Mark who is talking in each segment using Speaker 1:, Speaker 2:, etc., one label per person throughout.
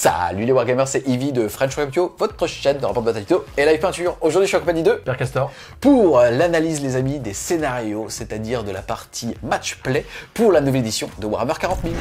Speaker 1: Salut les Wargamers, c'est Ivy de French Review, votre chaîne de rapport de bataille tuto et live peinture. Aujourd'hui je suis en compagnie de
Speaker 2: Pierre Castor
Speaker 1: pour l'analyse les amis des scénarios, c'est-à-dire de la partie match play pour la nouvelle édition de Warhammer 40 000.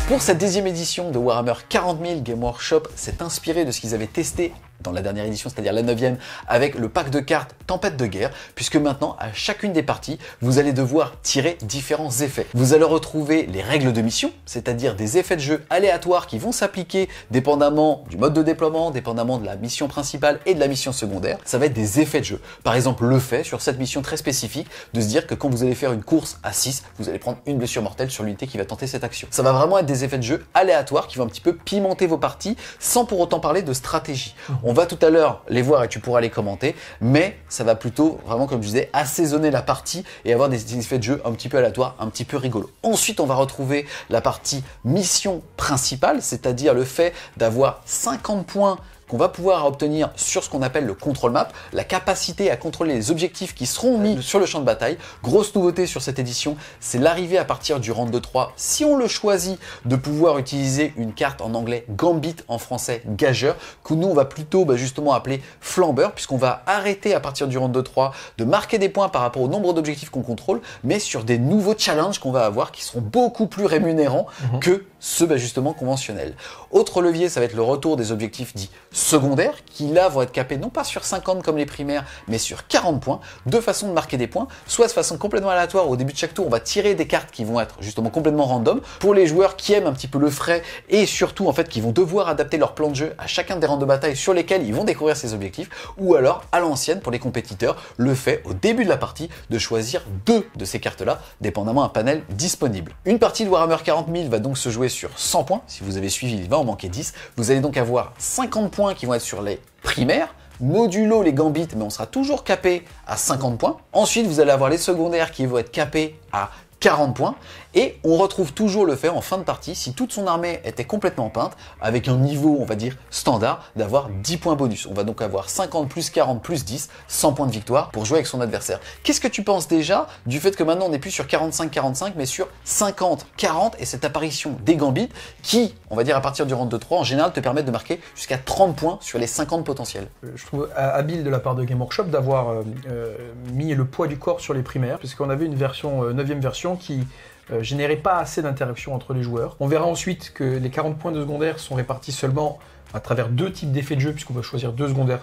Speaker 1: Pour cette 10e édition de Warhammer 40 000, Game Workshop s'est inspiré de ce qu'ils avaient testé dans la dernière édition, c'est-à-dire la 9e, avec le pack de cartes Tempête de guerre, puisque maintenant, à chacune des parties, vous allez devoir tirer différents effets. Vous allez retrouver les règles de mission, c'est-à-dire des effets de jeu aléatoires qui vont s'appliquer dépendamment du mode de déploiement, dépendamment de la mission principale et de la mission secondaire. Ça va être des effets de jeu. Par exemple, le fait, sur cette mission très spécifique, de se dire que quand vous allez faire une course à 6, vous allez prendre une blessure mortelle sur l'unité qui va tenter cette action. Ça va vraiment être des effets de jeu aléatoires qui vont un petit peu pimenter vos parties, sans pour autant parler de stratégie. On va tout à l'heure les voir et tu pourras les commenter, mais ça va plutôt, vraiment comme je disais, assaisonner la partie et avoir des effets de jeu un petit peu aléatoires, un petit peu rigolos. Ensuite, on va retrouver la partie mission principale, c'est-à-dire le fait d'avoir 50 points qu'on va pouvoir obtenir sur ce qu'on appelle le control map, la capacité à contrôler les objectifs qui seront mis sur le champ de bataille. Grosse nouveauté sur cette édition, c'est l'arrivée à partir du round de 3, si on le choisit, de pouvoir utiliser une carte en anglais Gambit, en français Gageur, que nous on va plutôt justement appeler flambeur, puisqu'on va arrêter à partir du round de 3 de marquer des points par rapport au nombre d'objectifs qu'on contrôle, mais sur des nouveaux challenges qu'on va avoir qui seront beaucoup plus rémunérants que ceux justement conventionnels. Autre levier, ça va être le retour des objectifs dits secondaires, qui là vont être capés non pas sur 50 comme les primaires, mais sur 40 points. Deux façons de marquer des points, soit de façon complètement aléatoire, au début de chaque tour, on va tirer des cartes qui vont être justement complètement random, pour les joueurs qui aiment un petit peu le frais, et surtout en fait qui vont devoir adapter leur plan de jeu à chacun des rounds de bataille sur lesquels ils vont découvrir ces objectifs, ou alors à l'ancienne pour les compétiteurs, le fait au début de la partie de choisir deux de ces cartes-là, dépendamment d'un panel disponible. Une partie de Warhammer 40 000 va donc se jouer sur 100 points, si vous avez suivi, il va en manquer 10. Vous allez donc avoir 50 points qui vont être sur les primaires, modulo les gambits, mais on sera toujours capé à 50 points. Ensuite, vous allez avoir les secondaires qui vont être capés à 40 points, et on retrouve toujours le fait en fin de partie, si toute son armée était complètement peinte, avec un niveau, on va dire, standard, d'avoir 10 points bonus. On va donc avoir 50 plus 40 plus 10, 100 points de victoire pour jouer avec son adversaire. Qu'est-ce que tu penses déjà du fait que maintenant on n'est plus sur 45-45, mais sur 50-40, et cette apparition des gambits qui, on va dire à partir du round de 3, en général te permettent de marquer jusqu'à 30 points sur les 50 potentiels.
Speaker 2: Je trouve habile de la part de Game Workshop d'avoir mis le poids du corps sur les primaires, puisqu'on avait une version, 9e version, qui générait pas assez d'interaction entre les joueurs. On verra ensuite que les 40 points de secondaire sont répartis seulement à travers deux types d'effets de jeu, puisqu'on va choisir deux secondaires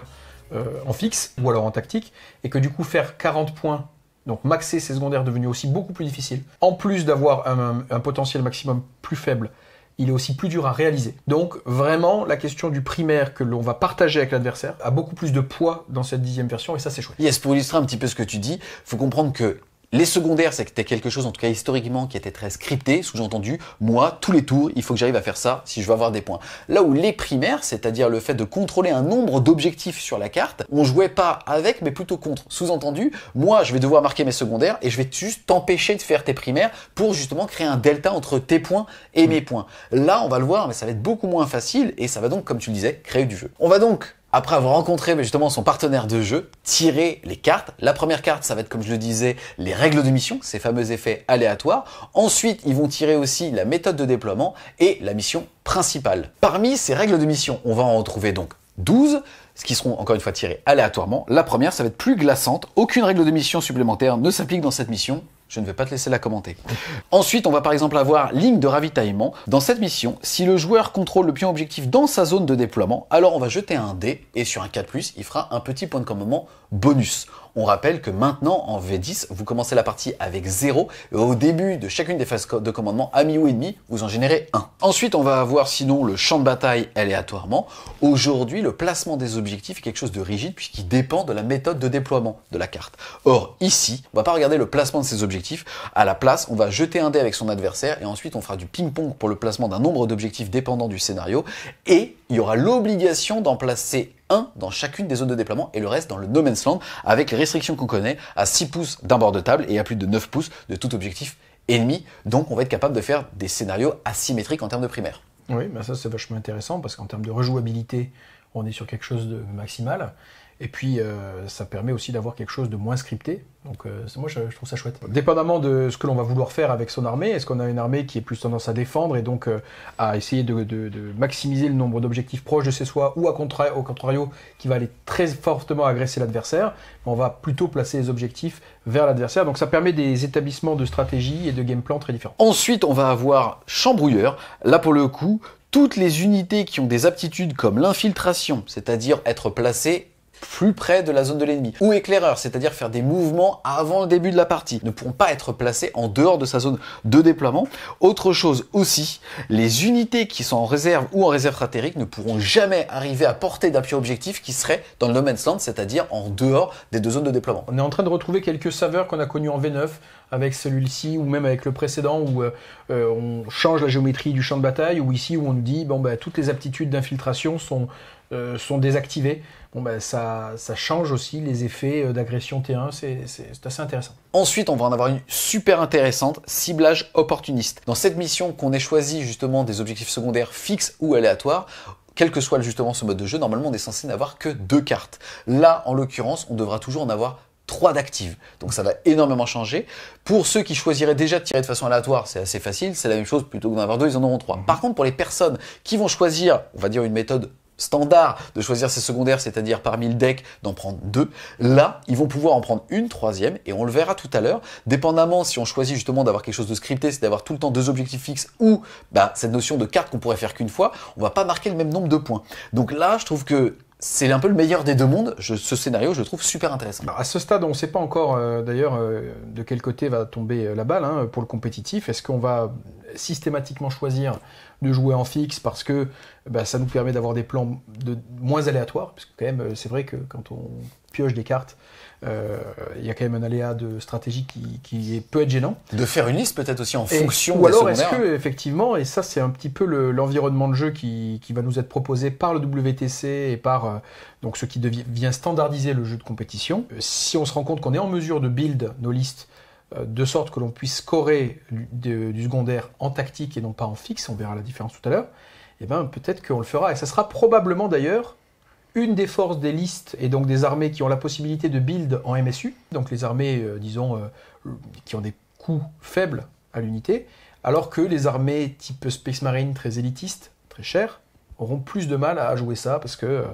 Speaker 2: en fixe ou alors en tactique, et que du coup faire 40 points, donc maxer ces secondaires, est devenu aussi beaucoup plus difficile. En plus d'avoir un potentiel maximum plus faible, il est aussi plus dur à réaliser. Donc vraiment, la question du primaire que l'on va partager avec l'adversaire a beaucoup plus de poids dans cette 10e version, et ça c'est chouette.
Speaker 1: Yes, pour illustrer un petit peu ce que tu dis, il faut comprendre que les secondaires, c'était quelque chose, en tout cas historiquement, qui était très scripté, sous-entendu, moi, tous les tours, il faut que j'arrive à faire ça si je veux avoir des points. Là où les primaires, c'est-à-dire le fait de contrôler un nombre d'objectifs sur la carte, on jouait pas avec, mais plutôt contre. Sous-entendu, moi, je vais devoir marquer mes secondaires et je vais juste t'empêcher de faire tes primaires pour justement créer un delta entre tes points et mes points. Là, on va le voir, mais ça va être beaucoup moins facile et ça va donc, comme tu le disais, créer du jeu. On va donc, après avoir rencontré justement son partenaire de jeu, tirer les cartes. La première carte, ça va être, comme je le disais, les règles de mission, ces fameux effets aléatoires. Ensuite, ils vont tirer aussi la méthode de déploiement et la mission principale. Parmi ces règles de mission, on va en retrouver donc 12, ce qui seront encore une fois tirées aléatoirement. La première, ça va être plus glaçante. Aucune règle de mission supplémentaire ne s'applique dans cette mission. Je ne vais pas te laisser la commenter. Ensuite, on va par exemple avoir ligne de ravitaillement. Dans cette mission, si le joueur contrôle le pion objectif dans sa zone de déploiement, alors on va jeter un dé et sur un 4+, il fera un petit point de commandement bonus. On rappelle que maintenant, en V10, vous commencez la partie avec 0 et au début de chacune des phases de commandement, à mi ou ennemi, vous en générez 1. Ensuite, on va avoir sinon le champ de bataille aléatoirement. Aujourd'hui, le placement des objectifs est quelque chose de rigide puisqu'il dépend de la méthode de déploiement de la carte. Or, ici, on va pas regarder le placement de ces objectifs. À la place, on va jeter un dé avec son adversaire et ensuite on fera du ping-pong pour le placement d'un nombre d'objectifs dépendant du scénario et il y aura l'obligation d'en placer un dans chacune des zones de déploiement et le reste dans le no man's land avec les restrictions qu'on connaît à 6 pouces d'un bord de table et à plus de 9 pouces de tout objectif ennemi. Donc on va être capable de faire des scénarios asymétriques en termes de primaire.
Speaker 2: Oui, ça c'est vachement intéressant parce qu'en termes de rejouabilité, on est sur quelque chose de maximal. Et puis, ça permet aussi d'avoir quelque chose de moins scripté. Donc, moi, je trouve ça chouette. Dépendamment de ce que l'on va vouloir faire avec son armée, est-ce qu'on a une armée qui est plus tendance à défendre et donc à essayer de maximiser le nombre d'objectifs proches de chez soi, ou au contrario, qui va aller très fortement agresser l'adversaire, on va plutôt placer les objectifs vers l'adversaire. Donc, ça permet des établissements de stratégie et de game plan très différents.
Speaker 1: Ensuite, on va avoir chambrouilleur. Là, pour le coup, toutes les unités qui ont des aptitudes comme l'infiltration, c'est-à-dire être placées plus près de la zone de l'ennemi, ou éclaireur, c'est-à-dire faire des mouvements avant le début de la partie, ne pourront pas être placés en dehors de sa zone de déploiement. Autre chose aussi, les unités qui sont en réserve ou en réserve stratégique ne pourront jamais arriver à portée d'appui objectif qui serait dans le no man's land, c'est-à-dire en dehors des 2 zones de déploiement.
Speaker 2: On est en train de retrouver quelques saveurs qu'on a connues en V9, avec celui-ci, ou même avec le précédent, où on change la géométrie du champ de bataille, ou ici où on nous dit toutes les aptitudes d'infiltration sont désactivées. Ça change aussi les effets d'agression T1, c'est assez intéressant.
Speaker 1: Ensuite, on va en avoir une super intéressante, ciblage opportuniste. Dans cette mission qu'on ait choisi justement des objectifs secondaires fixes ou aléatoires, quel que soit justement ce mode de jeu, normalement on est censé n'avoir que 2 cartes. Là, en l'occurrence, on devra toujours en avoir 3 d'actives. Donc ça va énormément changer. Pour ceux qui choisiraient déjà de tirer de façon aléatoire, c'est assez facile, c'est la même chose, plutôt que d'en avoir 2, ils en auront 3. Par contre, pour les personnes qui vont choisir, on va dire une méthode standard de choisir ses secondaires, c'est-à-dire parmi le deck d'en prendre 2, là, ils vont pouvoir en prendre une 3e, et on le verra tout à l'heure, dépendamment si on choisit justement d'avoir quelque chose de scripté, c'est d'avoir tout le temps 2 objectifs fixes, ou cette notion de carte qu'on pourrait faire qu'une fois, on va pas marquer le même nombre de points. Donc là, je trouve que c'est un peu le meilleur des 2 mondes. Ce scénario, je le trouve super intéressant.
Speaker 2: Alors à ce stade, on ne sait pas encore d'ailleurs de quel côté va tomber la balle pour le compétitif. Est-ce qu'on va systématiquement choisir de jouer en fixe parce que ça nous permet d'avoir des plans moins aléatoires, parce que quand même, c'est vrai que quand on pioche des cartes, il y a quand même un aléa de stratégie qui peut être gênant.
Speaker 1: De faire une liste peut-être aussi en fonction
Speaker 2: ou
Speaker 1: des
Speaker 2: alors
Speaker 1: secondaires.
Speaker 2: est-ce que effectivement, et ça c'est un petit peu l'environnement de jeu qui va nous être proposé par le WTC et par donc ce qui vient standardiser le jeu de compétition, si on se rend compte qu'on est en mesure de build nos listes de sorte que l'on puisse scorer du secondaire en tactique et non pas en fixe, on verra la différence tout à l'heure, et peut-être qu'on le fera, et ça sera probablement d'ailleurs une des forces des listes et donc des armées qui ont la possibilité de build en MSU, donc les armées, qui ont des coûts faibles à l'unité, alors que les armées type Space Marine très élitistes, très chères, auront plus de mal à jouer ça parce que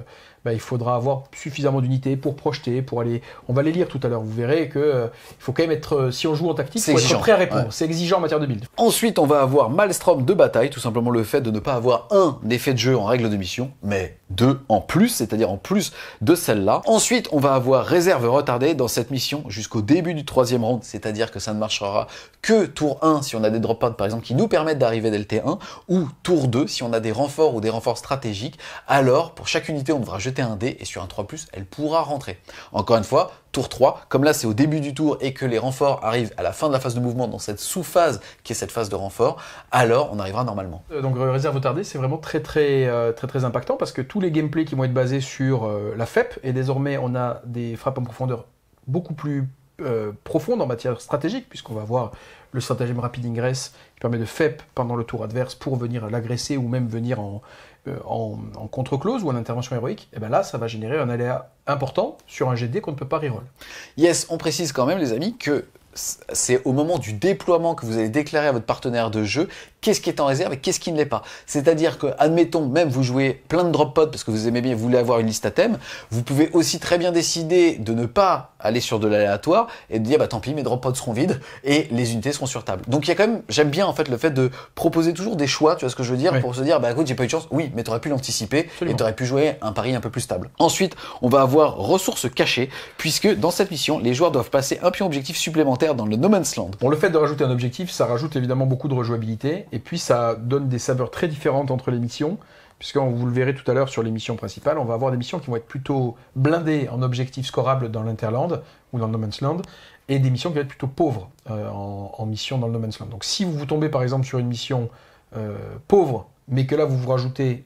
Speaker 2: il faudra avoir suffisamment d'unités pour projeter, pour aller... On va les lire tout à l'heure, vous verrez que il faut quand même être... Si on joue en tactique, il faut être prêt à répondre. Ouais. C'est exigeant en matière de build.
Speaker 1: Ensuite, on va avoir Maelstrom de bataille, tout simplement le fait de ne pas avoir un effet de jeu en règle de mission, mais 2 en plus, c'est-à-dire en plus de celle-là. Ensuite, on va avoir réserve retardée dans cette mission jusqu'au début du 3e round, c'est-à-dire que ça ne marchera que tour 1 si on a des drop pods par exemple qui nous permettent d'arriver dès le T1, ou tour 2 si on a des renforts ou des renforts stratégiques. Alors, pour chaque unité, on devra jeter un dé et sur un 3+, elle pourra rentrer. Encore une fois, tour 3, comme là c'est au début du tour et que les renforts arrivent à la fin de la phase de mouvement dans cette sous-phase qui est cette phase de renfort, alors on arrivera normalement.
Speaker 2: Donc réserve retardée, c'est vraiment très impactant parce que tous les gameplays qui vont être basés sur la FEP, et désormais on a des frappes en profondeur beaucoup plus profondes en matière stratégique, puisqu'on va avoir le stratagème rapid ingress qui permet de FEP pendant le tour adverse pour venir l'agresser ou même venir en contre-close ou en intervention héroïque, et là ça va générer un aléa important sur un jet de dés qu'on ne peut pas reroll.
Speaker 1: Yes, on précise quand même les amis que c'est au moment du déploiement que vous allez déclarer à votre partenaire de jeu qu'est-ce qui est en réserve et qu'est-ce qui ne l'est pas. C'est-à-dire que, admettons, même vous jouez plein de drop pods parce que vous aimez bien, vous voulez avoir une liste à thème, vous pouvez aussi très bien décider de ne pas aller sur de l'aléatoire et de dire tant pis, mes drop pods seront vides et les unités seront sur table. Donc il y a quand même, j'aime bien en fait le fait de proposer toujours des choix, tu vois ce que je veux dire, pour se dire écoute, j'ai pas eu de chance, oui, mais t'aurais pu l'anticiper et t'aurais pu jouer un pari un peu plus stable. Ensuite, on va avoir ressources cachées, puisque dans cette mission, les joueurs doivent passer un pion objectif supplémentaire dans le No Man's Land.
Speaker 2: Bon, le fait de rajouter un objectif, ça rajoute évidemment beaucoup de rejouabilité, et puis ça donne des saveurs très différentes entre les missions, puisque vous le verrez tout à l'heure sur les missions principales, on va avoir des missions qui vont être plutôt blindées en objectifs scorables dans l'Interland ou dans le No Man's Land, et des missions qui vont être plutôt pauvres en mission dans le No Man's Land. Donc si vous tombez par exemple sur une mission pauvre, mais que là vous rajoutez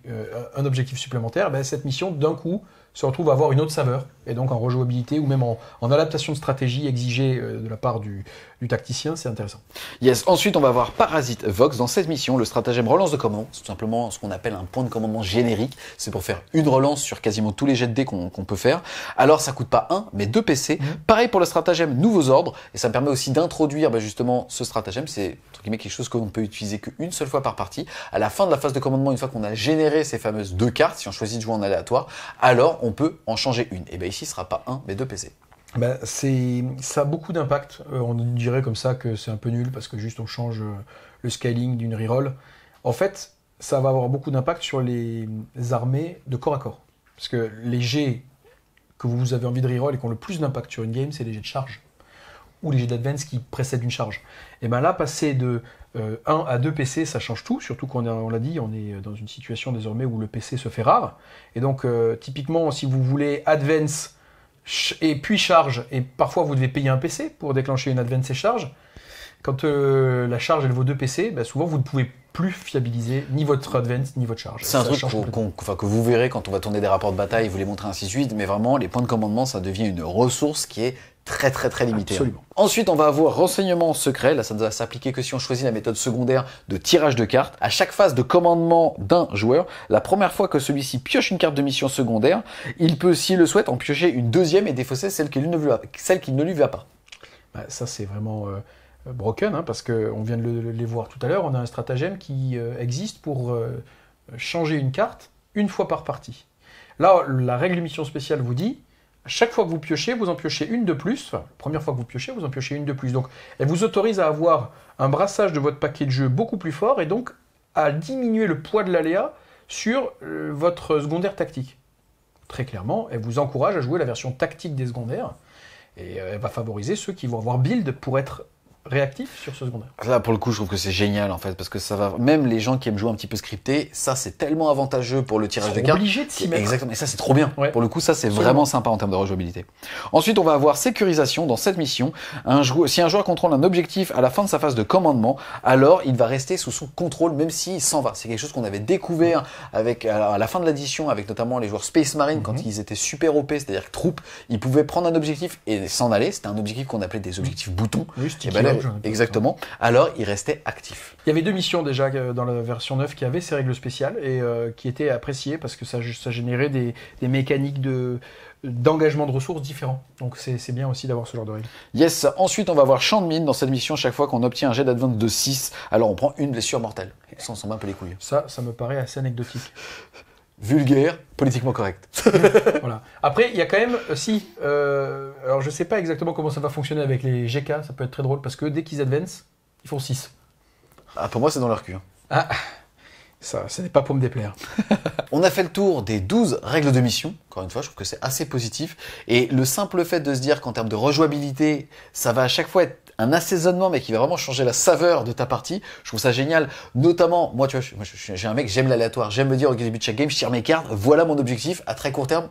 Speaker 2: un objectif supplémentaire, cette mission d'un coup se retrouvent à avoir une autre saveur, et donc en rejouabilité ou même en adaptation de stratégie exigée de la part du tacticien, c'est intéressant.
Speaker 1: Yes. Ensuite, on va voir Parasite Vox. Dans cette mission, le stratagème relance de commandement, c'est tout simplement ce qu'on appelle un point de commandement générique. C'est pour faire une relance sur quasiment tous les jets de dés qu'on peut faire. Alors, ça coûte pas 1, mais 2 PC. Pareil pour le stratagème Nouveaux Ordres, et ça me permet aussi d'introduire justement ce stratagème. C'est entre guillemets quelque chose qu'on ne peut utiliser qu'une seule fois par partie. À la fin de la phase de commandement, une fois qu'on a généré ces fameuses 2 cartes, si on choisit de jouer en aléatoire, alors on peut en changer une. Et bien ici, ce sera pas 1, mais 2 PC.
Speaker 2: Ça a beaucoup d'impact. On dirait comme ça que c'est un peu nul parce que juste on change le scaling d'une reroll. En fait, ça va avoir beaucoup d'impact sur les armées de corps à corps. Parce que les jets que vous avez envie de reroll et qui ont le plus d'impact sur une game, c'est les jets de charge. Ou les jets d'advance qui précèdent une charge. Et bien là, passer de 1 à 2 PC, ça change tout. Surtout on l'a dit, on est dans une situation désormais où le PC se fait rare. Et donc, typiquement, si vous voulez advance et puis charge, et parfois vous devez payer un PC pour déclencher une advance et charge, quand la charge elle vaut 2 PC, souvent vous ne pouvez plus fiabiliser ni votre advance ni votre charge.
Speaker 1: C'est un truc que vous verrez quand on va tourner des rapports de bataille, vous les montrer ainsi de suite, mais vraiment les points de commandement ça devient une ressource qui est très limitée.
Speaker 2: Absolument.
Speaker 1: Ensuite, on va avoir renseignement secret. Là, ça ne va s'appliquer que si on choisit la méthode secondaire de tirage de cartes. À chaque phase de commandement d'un joueur, la première fois que celui-ci pioche une carte de mission secondaire, il peut, s'il le souhaite, en piocher une deuxième et défausser celle qui ne lui va pas.
Speaker 2: Ça, c'est vraiment broken, parce qu'on vient de les voir tout à l'heure. On a un stratagème qui existe pour changer une carte une fois par partie. Là, la règle de mission spéciale vous dit chaque fois que vous piochez, vous en piochez une de plus. Enfin, la première fois que vous piochez, vous en piochez une de plus. Donc, elle vous autorise à avoir un brassage de votre paquet de jeu beaucoup plus fort et donc à diminuer le poids de l'aléa sur votre secondaire tactique. Très clairement, elle vous encourage à jouer la version tactique des secondaires et elle va favoriser ceux qui vont avoir build pour être réactif sur ce secondaire.
Speaker 1: Là, pour le coup, je trouve que c'est génial, en fait, parce que ça va, même les gens qui aiment jouer un petit peu scripté, ça, c'est tellement avantageux pour le tirage de cartes.
Speaker 2: Obligé de s'y mettre.
Speaker 1: Exactement. Et ça, c'est trop bien.
Speaker 2: Ouais.
Speaker 1: Pour le coup, ça, c'est vraiment sympa en termes de rejouabilité. Ensuite, on va avoir sécurisation dans cette mission. Si un joueur contrôle un objectif à la fin de sa phase de commandement, alors il va rester sous son contrôle, même s'il s'en va. C'est quelque chose qu'on avait découvert à la fin de l'édition, avec notamment les joueurs Space Marine, quand ils étaient super OP, c'est-à-dire que troupes, ils pouvaient prendre un objectif et s'en aller. C'était un objectif qu'on appelait des objectifs boutons.
Speaker 2: Oui,
Speaker 1: exactement. Alors, il restait actif.
Speaker 2: Il y avait 2 missions déjà dans la version 9 qui avaient ces règles spéciales et qui étaient appréciées parce que ça générait des mécaniques d'engagement de ressources différents. Donc c'est bien aussi d'avoir ce genre de règles.
Speaker 1: Yes, ensuite on va avoir champ de mine dans cette mission chaque fois qu'on obtient un jet d'advance de 6. Alors on prend une blessure mortelle. Ça, on s'en bat un peu les couilles.
Speaker 2: Ça me paraît assez anecdotique.
Speaker 1: Vulgaire, politiquement correct.
Speaker 2: Voilà. Après, il y a quand même, alors je sais pas exactement comment ça va fonctionner avec les GK, ça peut être très drôle, parce que dès qu'ils advance, ils font 6.
Speaker 1: Ah, pour moi, c'est dans leur cul.
Speaker 2: Ah, ça n'est pas pour me déplaire.
Speaker 1: On a fait le tour des 12 règles de mission. Encore une fois, je trouve que c'est assez positif. Et le simple fait de se dire qu'en termes de rejouabilité, ça va à chaque fois être un assaisonnement, mais qui va vraiment changer la saveur de ta partie. Je trouve ça génial. Notamment, moi, tu vois, j'ai un mec, j'aime l'aléatoire. J'aime me dire au début de chaque game, je tire mes cartes. Voilà mon objectif à très court terme,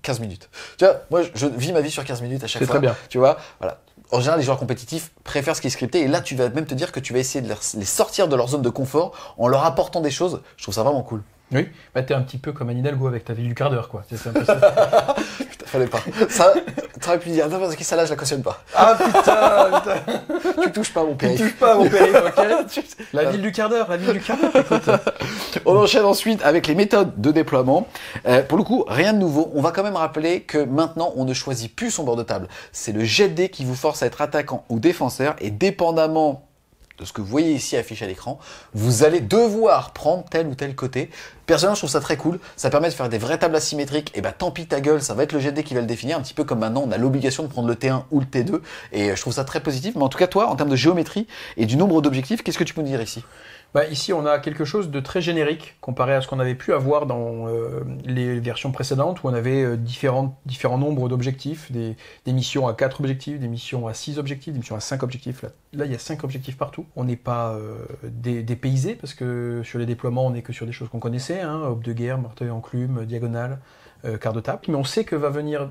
Speaker 1: 15 minutes. Tu vois, moi, je vis ma vie sur 15 minutes à chaque fois.
Speaker 2: C'est très bien.
Speaker 1: Tu vois, voilà. En général, les joueurs compétitifs préfèrent ce qui est scripté. Et là, tu vas même te dire que tu vas essayer de les sortir de leur zone de confort en leur apportant des choses. Je trouve ça vraiment cool.
Speaker 2: Oui, t'es un petit peu comme Anne Hidalgo avec ta ville du quart d'heure, quoi. C'est un peu ça.
Speaker 1: Putain, fallait pas. Ça, t'aurais pu dire, non, parce que ça là, je la cautionne pas.
Speaker 2: Ah putain.
Speaker 1: Tu touches pas à mon périph'.
Speaker 2: Tu touches pas à mon périph', ok. La ville du quart d'heure, écoute.
Speaker 1: On enchaîne ensuite avec les méthodes de déploiement. Pour le coup, rien de nouveau. On va quand même rappeler que maintenant, on ne choisit plus son bord de table. C'est le jet de dés qui vous force à être attaquant ou défenseur, et dépendamment de ce que vous voyez ici affiché à l'écran, vous allez devoir prendre tel ou tel côté. Personnellement, je trouve ça très cool. Ça permet de faire des vraies tables asymétriques. Et bah, tant pis ta gueule, ça va être le jet de dés qui va le définir. Un petit peu comme maintenant, on a l'obligation de prendre le T1 ou le T2. Et je trouve ça très positif. Mais en tout cas, toi, en termes de géométrie et du nombre d'objectifs, qu'est-ce que tu peux nous dire ici ?
Speaker 2: Ici, on a quelque chose de très générique comparé à ce qu'on avait pu avoir dans les versions précédentes où on avait différents nombres d'objectifs, des missions à 4 objectifs, des missions à 6 objectifs, des missions à 5 objectifs. Là, il y a 5 objectifs partout. On n'est pas dépaysé parce que sur les déploiements, on n'est que sur des choses qu'on connaissait, aube de guerre, marteau enclume, diagonale, quart de table. Mais on sait que va venir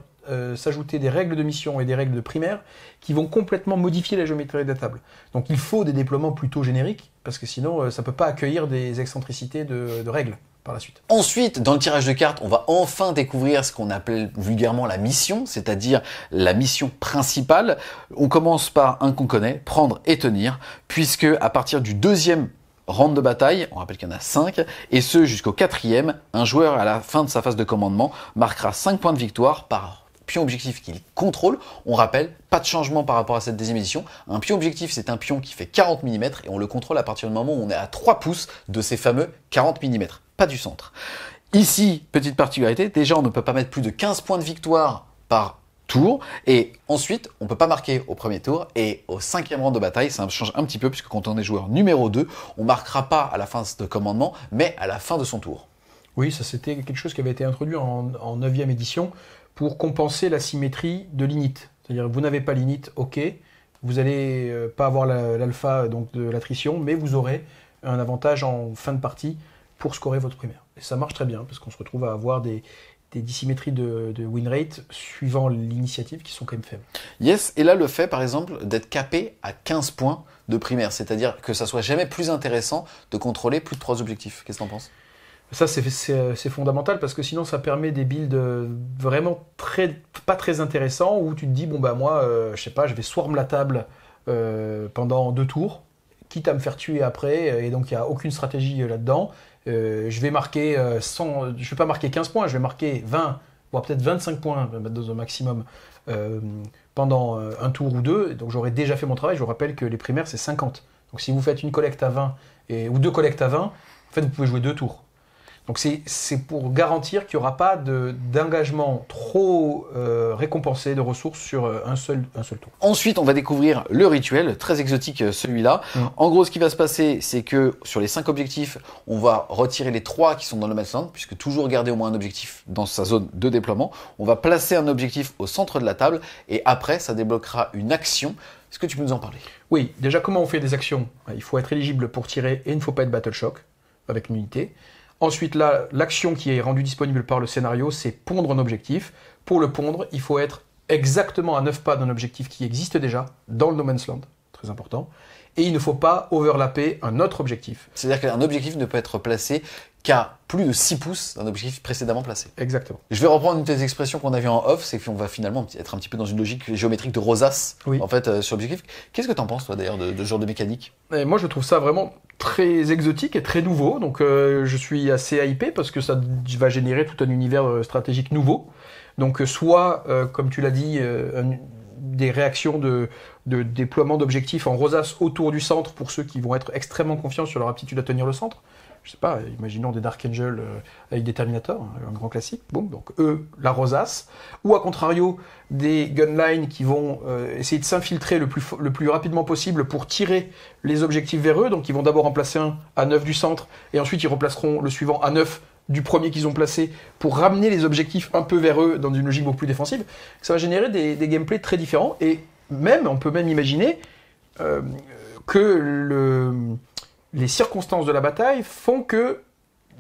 Speaker 2: s'ajouter des règles de mission et des règles de primaire qui vont complètement modifier la géométrie de la table. Donc il faut des déploiements plutôt génériques, parce que sinon ça ne peut pas accueillir des excentricités de règles. par la suite.
Speaker 1: Ensuite, dans le tirage de cartes, on va enfin découvrir ce qu'on appelle vulgairement la mission, c'est-à-dire la mission principale. On commence par un qu'on connaît, prendre et tenir, puisque à partir du deuxième round de bataille, on rappelle qu'il y en a 5, et ce jusqu'au 4e, un joueur à la fin de sa phase de commandement marquera 5 points de victoire par pion objectif qu'il contrôle. On rappelle, pas de changement par rapport à cette deuxième édition. Un pion objectif, c'est un pion qui fait 40 mm et on le contrôle à partir du moment où on est à 3 pouces de ces fameux 40 mm, pas du centre. Ici, petite particularité, déjà on ne peut pas mettre plus de 15 points de victoire par tour, et ensuite on peut pas marquer au premier tour, et au 5e round de bataille ça change un petit peu, puisque quand on est joueur numéro 2, on marquera pas à la fin de commandement, mais à la fin de son tour.
Speaker 2: Oui, ça c'était quelque chose qui avait été introduit en 9e édition pour compenser la symétrie de l'init. C'est-à-dire vous n'avez pas l'init, ok, vous allez pas avoir l'alpha donc de l'attrition, mais vous aurez un avantage en fin de partie pour scorer votre primaire. Et ça marche très bien, parce qu'on se retrouve à avoir des dissymétries de win rate suivant l'initiative qui sont quand même faibles.
Speaker 1: Yes, et là le fait par exemple d'être capé à 15 points de primaire, c'est-à-dire que ça soit jamais plus intéressant de contrôler plus de 3 objectifs. Qu'est-ce que t'en penses ?
Speaker 2: Ça c'est fondamental, parce que sinon ça permet des builds vraiment pas très intéressants, où tu te dis bon bah moi je sais pas, je vais swarm la table pendant 2 tours, quitte à me faire tuer après, et donc il n'y a aucune stratégie là-dedans. Je vais marquer je vais pas marquer 15 points, je vais marquer 20, voire peut-être 25 points au maximum pendant un tour ou 2, donc j'aurais déjà fait mon travail. Je vous rappelle que les primaires c'est 50. Donc si vous faites une collecte à 20 ou 2 collectes à 20, en fait vous pouvez jouer 2 tours. Donc c'est pour garantir qu'il n'y aura pas d'engagement trop récompensé de ressources sur un seul tour.
Speaker 1: Ensuite, on va découvrir le rituel, très exotique celui-là. En gros, ce qui va se passer, c'est que sur les 5 objectifs, on va retirer les 3 qui sont dans le Man's Land, puisque toujours garder au moins un objectif dans sa zone de déploiement. On va placer un objectif au centre de la table, et après, ça débloquera une action. Est-ce que tu peux nous en parler ?
Speaker 2: Oui, déjà comment on fait des actions ? Il faut être éligible pour tirer, et il ne faut pas être Battle Shock avec une unité. Ensuite, là, l'action qui est rendue disponible par le scénario, c'est pondre un objectif. Pour le pondre, il faut être exactement à 9 pas d'un objectif qui existe déjà dans le No Man's Land, très important. Et il ne faut pas overlapper un autre objectif.
Speaker 1: C'est-à-dire qu'un objectif ne peut être placé qu'à plus de 6 pouces d'un objectif précédemment placé.
Speaker 2: Exactement.
Speaker 1: Je vais reprendre une des expressions qu'on a vues en off, c'est qu'on va finalement être un petit peu dans une logique géométrique de rosace,
Speaker 2: oui,
Speaker 1: en fait, sur l'objectif. Qu'est-ce que tu en penses, toi, d'ailleurs, de ce genre de mécanique ?
Speaker 2: Et moi, je trouve ça vraiment très exotique et très nouveau, donc je suis assez hypé, parce que ça va générer tout un univers stratégique nouveau. Donc soit, comme tu l'as dit, des réactions de déploiement d'objectifs en rosace autour du centre pour ceux qui vont être extrêmement confiants sur leur aptitude à tenir le centre. Je sais pas, imaginons des Dark Angel avec des Terminators, un grand classique. Bon, donc eux, la rosace. Ou à contrario, des gunlines qui vont essayer de s'infiltrer le plus rapidement possible pour tirer les objectifs vers eux. Donc ils vont d'abord en placer un à 9 du centre, et ensuite ils replaceront le suivant à 9 du premier qu'ils ont placé, pour ramener les objectifs un peu vers eux dans une logique beaucoup plus défensive. Ça va générer des gameplays très différents, et on peut même imaginer que les circonstances de la bataille font que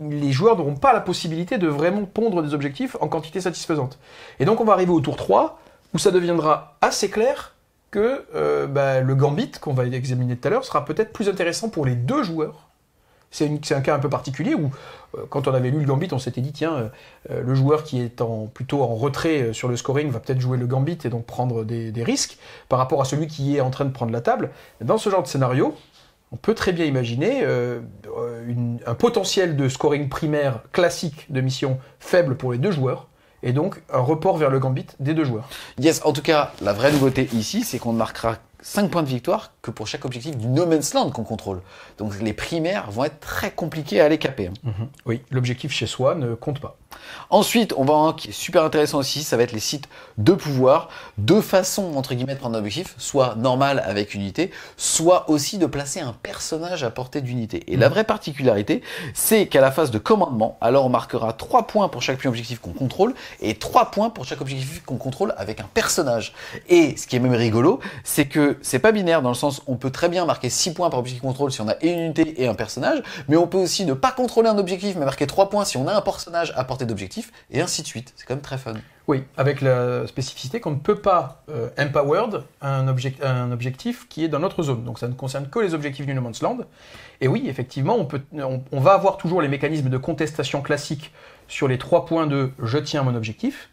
Speaker 2: les joueurs n'auront pas la possibilité de vraiment pondre des objectifs en quantité satisfaisante. Et donc on va arriver au tour 3, où ça deviendra assez clair que le gambit, qu'on va examiner tout à l'heure, sera peut-être plus intéressant pour les 2 joueurs. C'est un cas un peu particulier où, quand on avait lu le gambit, on s'était dit, tiens, le joueur qui est plutôt en retrait sur le scoring va peut-être jouer le gambit et donc prendre des risques par rapport à celui qui est en train de prendre la table. Dans ce genre de scénario, on peut très bien imaginer un potentiel de scoring primaire classique de mission faible pour les 2 joueurs, et donc un report vers le gambit des 2 joueurs.
Speaker 1: Yes, en tout cas, la vraie nouveauté ici, c'est qu'on ne marquera 5 points de victoire que pour chaque objectif du No Man's Land qu'on contrôle. Donc les primaires vont être très compliquées à aller caper.
Speaker 2: Oui, l'objectif chez soi ne compte pas.
Speaker 1: Ensuite, on va voir un qui est super intéressant aussi, ça va être les sites de pouvoir. 2 façons, entre guillemets, de prendre un objectif, soit normal avec unité, soit aussi de placer un personnage à portée d'unité. Et la vraie particularité, c'est qu'à la phase de commandement, alors on marquera 3 points pour chaque pion objectif qu'on contrôle, et 3 points pour chaque objectif qu'on contrôle avec un personnage. Et ce qui est même rigolo, c'est que c'est pas binaire, dans le sens on peut très bien marquer 6 points par objectif contrôle si on a une unité et un personnage, mais on peut aussi ne pas contrôler un objectif, mais marquer 3 points si on a un personnage à portée d'objectifs, et ainsi de suite. C'est quand même très fun.
Speaker 2: Oui, avec la spécificité qu'on ne peut pas empowered un objectif qui est dans notre zone. Donc ça ne concerne que les objectifs du No Man's Land. Et oui, effectivement, on va avoir toujours les mécanismes de contestation classiques sur les 3 points de « je tiens mon objectif »,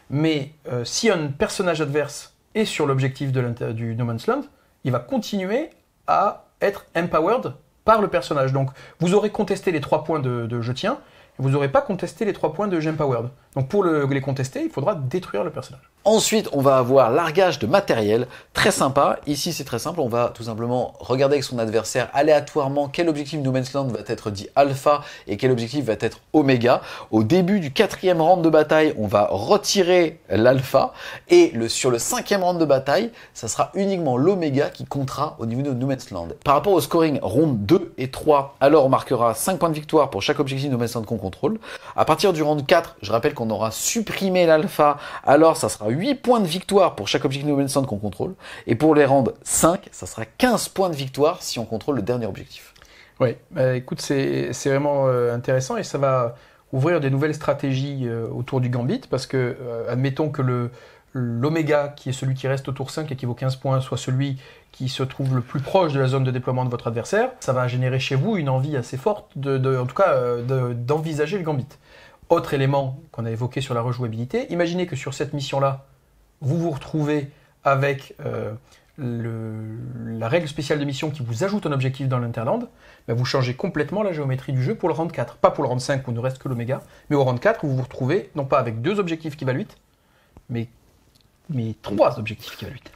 Speaker 2: mais si un personnage adverse est sur l'objectif du No Man's Land, il va continuer à être empowered par le personnage. Donc vous aurez contesté les 3 points de « je tiens », vous n'aurez pas contesté les 3 points de j'empowered. Donc pour les contester, il faudra détruire le personnage.
Speaker 1: Ensuite, on va avoir largage de matériel, très sympa. Ici, c'est très simple, on va tout simplement regarder avec son adversaire aléatoirement quel objectif No Man's Land va être dit alpha et quel objectif va être oméga. Au début du 4e round de bataille, on va retirer l'alpha et sur le 5e round de bataille, ça sera uniquement l'oméga qui comptera au niveau de No Man's Land. Par rapport au scoring round 2 et 3, alors on marquera 5 points de victoire pour chaque objectif No Man's Land qu'on contrôle. À partir du round 4, je rappelle qu'on aura supprimé l'alpha, alors ça sera 8 points de victoire pour chaque objectif No Man's Land qu'on contrôle. Et pour les rounds 5, ça sera 15 points de victoire si on contrôle le dernier objectif.
Speaker 2: Oui, écoute, c'est vraiment intéressant et ça va ouvrir des nouvelles stratégies autour du Gambit parce que, admettons que l'oméga, qui est celui qui reste au tour 5 et qui vaut 15 points, soit celui qui se trouve le plus proche de la zone de déploiement de votre adversaire, ça va générer chez vous une envie assez forte, en tout cas, d'envisager le Gambit. Autre élément qu'on a évoqué sur la rejouabilité, imaginez que sur cette mission-là, vous vous retrouvez avec la règle spéciale de mission qui vous ajoute un objectif dans l'Interland, ben vous changez complètement la géométrie du jeu pour le round 4. Pas pour le round 5 où il ne reste que l'oméga, mais au round 4 où vous vous retrouvez non pas avec 2 objectifs qui valent 8, mais 3 objectifs qui valent 8.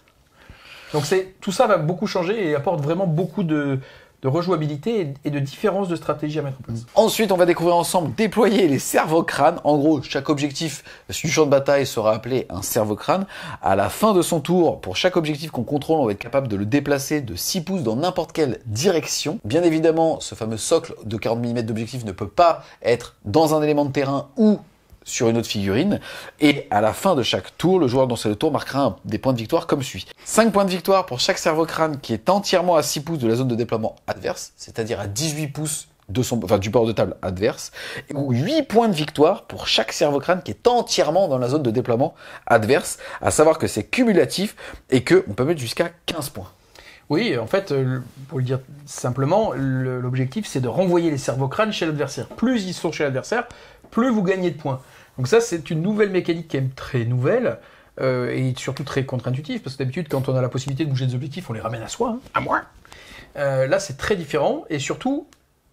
Speaker 2: Donc tout ça va beaucoup changer et apporte vraiment beaucoup de rejouabilité et de différences de stratégie à mettre en place.
Speaker 1: Ensuite, on va découvrir ensemble déployer les cerveau-crânes. En gros, chaque objectif du champ de bataille sera appelé un cerveau-crâne. À la fin de son tour, pour chaque objectif qu'on contrôle, on va être capable de le déplacer de 6 pouces dans n'importe quelle direction. Bien évidemment, ce fameux socle de 40 mm d'objectif ne peut pas être dans un élément de terrain ou sur une autre figurine, et à la fin de chaque tour, le joueur dont c'est le tour marquera des points de victoire comme suit. 5 points de victoire pour chaque cerveau-crâne qui est entièrement à 6 pouces de la zone de déploiement adverse, c'est-à-dire à 18 pouces du bord de table adverse, ou 8 points de victoire pour chaque cerveau-crâne qui est entièrement dans la zone de déploiement adverse, à savoir que c'est cumulatif et qu'on peut mettre jusqu'à 15 points.
Speaker 2: Oui, en fait, pour le dire simplement, l'objectif c'est de renvoyer les cerveau-crânes chez l'adversaire. Plus ils sont chez l'adversaire, plus vous gagnez de points. Donc ça, c'est une nouvelle mécanique qui est très nouvelle et surtout très contre-intuitive, parce que d'habitude, quand on a la possibilité de bouger des objectifs, on les ramène à soi, à moi. Là, c'est très différent, et surtout,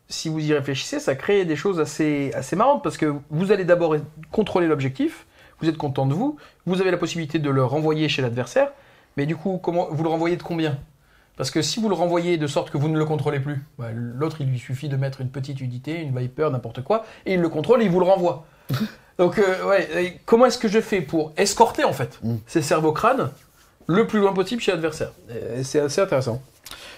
Speaker 2: si vous y réfléchissez, ça crée des choses assez marrantes, parce que vous allez d'abord contrôler l'objectif, vous êtes content de vous avez la possibilité de le renvoyer chez l'adversaire, mais du coup, vous le renvoyez de combien ? Parce que si vous le renvoyez de sorte que vous ne le contrôlez plus, l'autre, il lui suffit de mettre une petite unité, une Viper, n'importe quoi, et il le contrôle et il vous le renvoie. Donc, comment est-ce que je fais pour escorter, en fait, ces cerveau-crânes le plus loin possible chez l'adversaire ? C'est assez intéressant.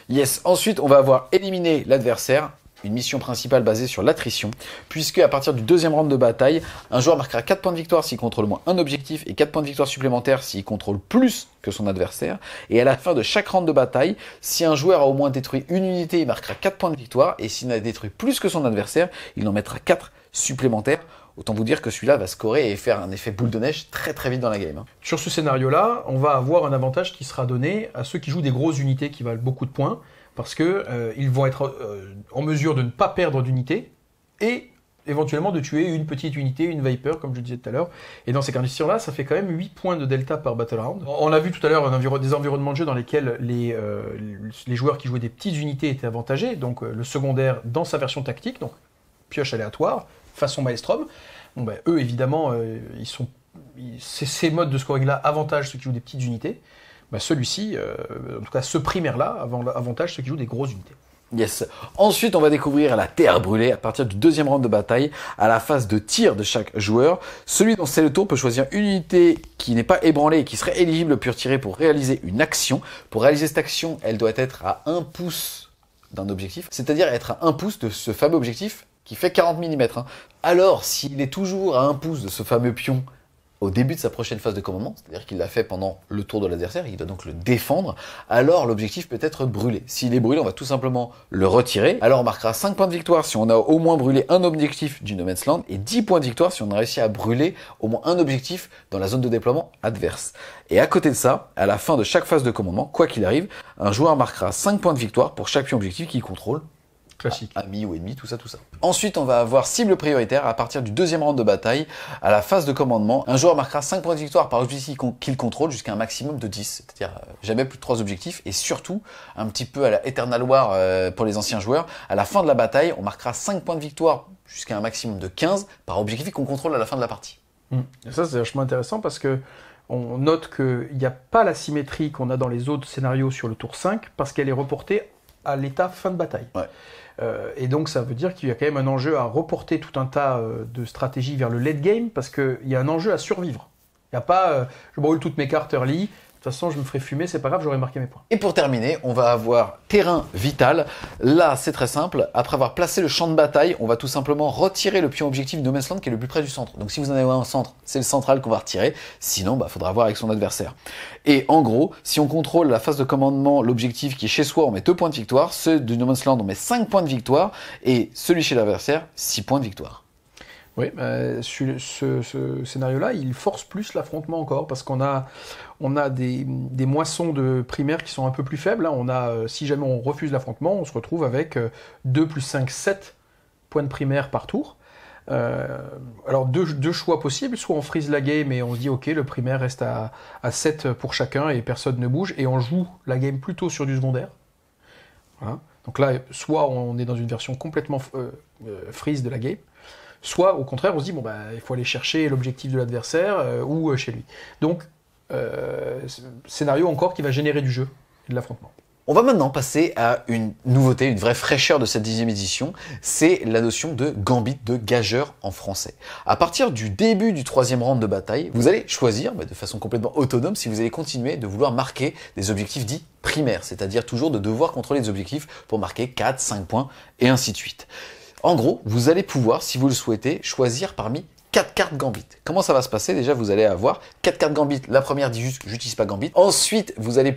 Speaker 1: Yes. Ensuite, on va avoir éliminé l'adversaire. Une mission principale basée sur l'attrition, puisque à partir du 2e round de bataille, un joueur marquera 4 points de victoire s'il contrôle au moins un objectif et 4 points de victoire supplémentaires s'il contrôle plus que son adversaire. Et à la fin de chaque round de bataille, si un joueur a au moins détruit une unité, il marquera 4 points de victoire, et s'il n'a détruit plus que son adversaire, il en mettra 4 supplémentaires. Autant vous dire que celui-là va scorer et faire un effet boule de neige très très vite dans la game.
Speaker 2: Sur ce scénario-là, on va avoir un avantage qui sera donné à ceux qui jouent des grosses unités qui valent beaucoup de points, parce qu'ils vont être en mesure de ne pas perdre d'unité et éventuellement de tuer une petite unité, une Viper, comme je disais tout à l'heure. Et dans ces conditions-là, ça fait quand même 8 points de delta par battle round. On a vu tout à l'heure des environnements de jeu dans lesquels les joueurs qui jouaient des petites unités étaient avantagés, donc le secondaire dans sa version tactique, donc pioche aléatoire, façon Maelstrom. Bon, eux, évidemment, ces modes de scoring-là avantagent ceux qui jouent des petites unités. Celui-ci, en tout cas ce primaire-là, avantage ceux qui jouent des grosses unités.
Speaker 1: Yes. Ensuite, on va découvrir la terre brûlée à partir du 2e round de bataille, à la phase de tir de chaque joueur. Celui dont c'est le tour peut choisir une unité qui n'est pas ébranlée et qui serait éligible pour tirer pour réaliser une action. Pour réaliser cette action, elle doit être à 1 pouce d'un objectif, c'est-à-dire être à 1 pouce de ce fameux objectif qui fait 40 mm. Alors, s'il est toujours à 1 pouce de ce fameux pion au début de sa prochaine phase de commandement, c'est-à-dire qu'il l'a fait pendant le tour de l'adversaire, il doit donc le défendre, alors l'objectif peut être brûlé. S'il est brûlé, on va tout simplement le retirer. Alors on marquera 5 points de victoire si on a au moins brûlé un objectif du No Man's Land et 10 points de victoire si on a réussi à brûler au moins un objectif dans la zone de déploiement adverse. Et à côté de ça, à la fin de chaque phase de commandement, quoi qu'il arrive, un joueur marquera 5 points de victoire pour chaque pion objectif qu'il contrôle.
Speaker 2: Classique.
Speaker 1: Ami ou ennemi, tout ça. Ensuite, on va avoir cible prioritaire à partir du deuxième round de bataille. À la phase de commandement, un joueur marquera 5 points de victoire par objectif qu'il contrôle jusqu'à un maximum de 10. C'est-à-dire jamais plus de 3 objectifs. Et surtout, un petit peu à la Eternal War pour les anciens joueurs, à la fin de la bataille, on marquera 5 points de victoire jusqu'à un maximum de 15 par objectif qu'on contrôle à la fin de la partie.
Speaker 2: Et ça, c'est vachement intéressant parce que on note qu'il n'y a pas la symétrie qu'on a dans les autres scénarios sur le tour 5 parce qu'elle est reportée à l'état fin de bataille.
Speaker 1: Ouais.
Speaker 2: Et donc ça veut dire qu'il y a quand même un enjeu à reporter tout un tas de stratégies vers le late game parce qu'il y a un enjeu à survivre. Il n'y a pas je brûle toutes mes cartes early, de toute façon je me ferai fumer, c'est pas grave, j'aurai marqué mes points.
Speaker 1: Et pour terminer, on va avoir terrain vital. Là, c'est très simple. Après avoir placé le champ de bataille, on va tout simplement retirer le pion objectif de No Man's Land qui est le plus près du centre. Donc si vous en avez un au centre, c'est le central qu'on va retirer. Sinon, faudra voir avec son adversaire. Et en gros, si on contrôle la phase de commandement, l'objectif qui est chez soi, on met 2 points de victoire. Ceux de No Man's Land, on met 5 points de victoire. Et celui chez l'adversaire, 6 points de victoire.
Speaker 2: Oui, ce scénario-là, il force plus l'affrontement encore, parce qu'on a des moissons de primaires qui sont un peu plus faibles. On a, si jamais on refuse l'affrontement, on se retrouve avec 2 plus 5, 7 points de primaire par tour. Alors deux choix possibles, soit on freeze la game et on se dit ok, le primaire reste à 7 pour chacun et personne ne bouge, et on joue la game plutôt sur du secondaire. Voilà. Donc là, soit on est dans une version complètement freeze de la game, soit au contraire on se dit il faut aller chercher l'objectif de l'adversaire ou chez lui. Donc scénario encore qui va générer du jeu et de l'affrontement.
Speaker 1: On va maintenant passer à une nouveauté, une vraie fraîcheur de cette 10e édition, c'est la notion de gambit, de gageur en français. À partir du début du 3e round de bataille, vous allez choisir, de façon complètement autonome, si vous allez continuer de vouloir marquer des objectifs dits primaires, c'est-à-dire toujours de devoir contrôler des objectifs pour marquer 4, 5 points et ainsi de suite. En gros, vous allez pouvoir, si vous le souhaitez, choisir parmi 4 cartes Gambit. Comment ça va se passer? Déjà, vous allez avoir 4 cartes Gambit. La première dit juste que j'utilise pas Gambit. Ensuite, vous allez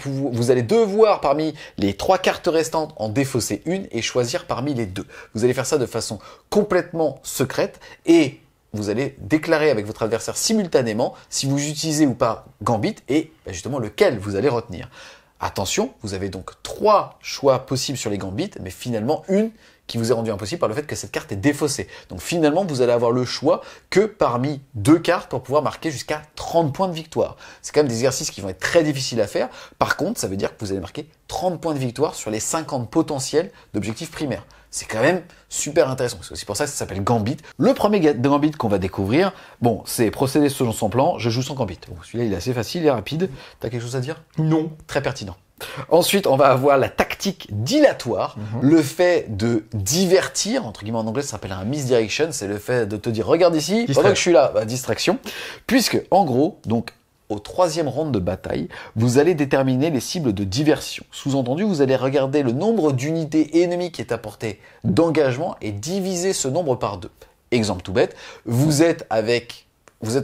Speaker 1: devoir parmi les 3 cartes restantes en défausser une et choisir parmi les 2. Vous allez faire ça de façon complètement secrète et vous allez déclarer avec votre adversaire simultanément si vous utilisez ou pas Gambit et justement lequel vous allez retenir. Attention, vous avez donc 3 choix possibles sur les Gambits, mais finalement une qui vous est rendu impossible par le fait que cette carte est défaussée. Donc finalement, vous allez avoir le choix que parmi 2 cartes pour pouvoir marquer jusqu'à 30 points de victoire. C'est quand même des exercices qui vont être très difficiles à faire. Par contre, ça veut dire que vous allez marquer 30 points de victoire sur les 50 potentiels d'objectifs primaires. C'est quand même super intéressant. C'est aussi pour ça que ça s'appelle Gambit. Le premier Gambit qu'on va découvrir, c'est procéder selon son plan, je joue sans Gambit. Bon, celui-là, il est assez facile et rapide. T'as quelque chose à dire?
Speaker 2: Non.
Speaker 1: Très pertinent. Ensuite, on va avoir la tactique dilatoire, le fait de divertir, entre guillemets en anglais ça s'appelle un misdirection, c'est le fait de te dire regarde ici, pendant que je suis là, distraction, puisque en gros, donc au 3e round de bataille, vous allez déterminer les cibles de diversion. Sous-entendu, vous allez regarder le nombre d'unités ennemies qui est à portée d'engagement et diviser ce nombre par 2. Exemple tout bête, vous êtes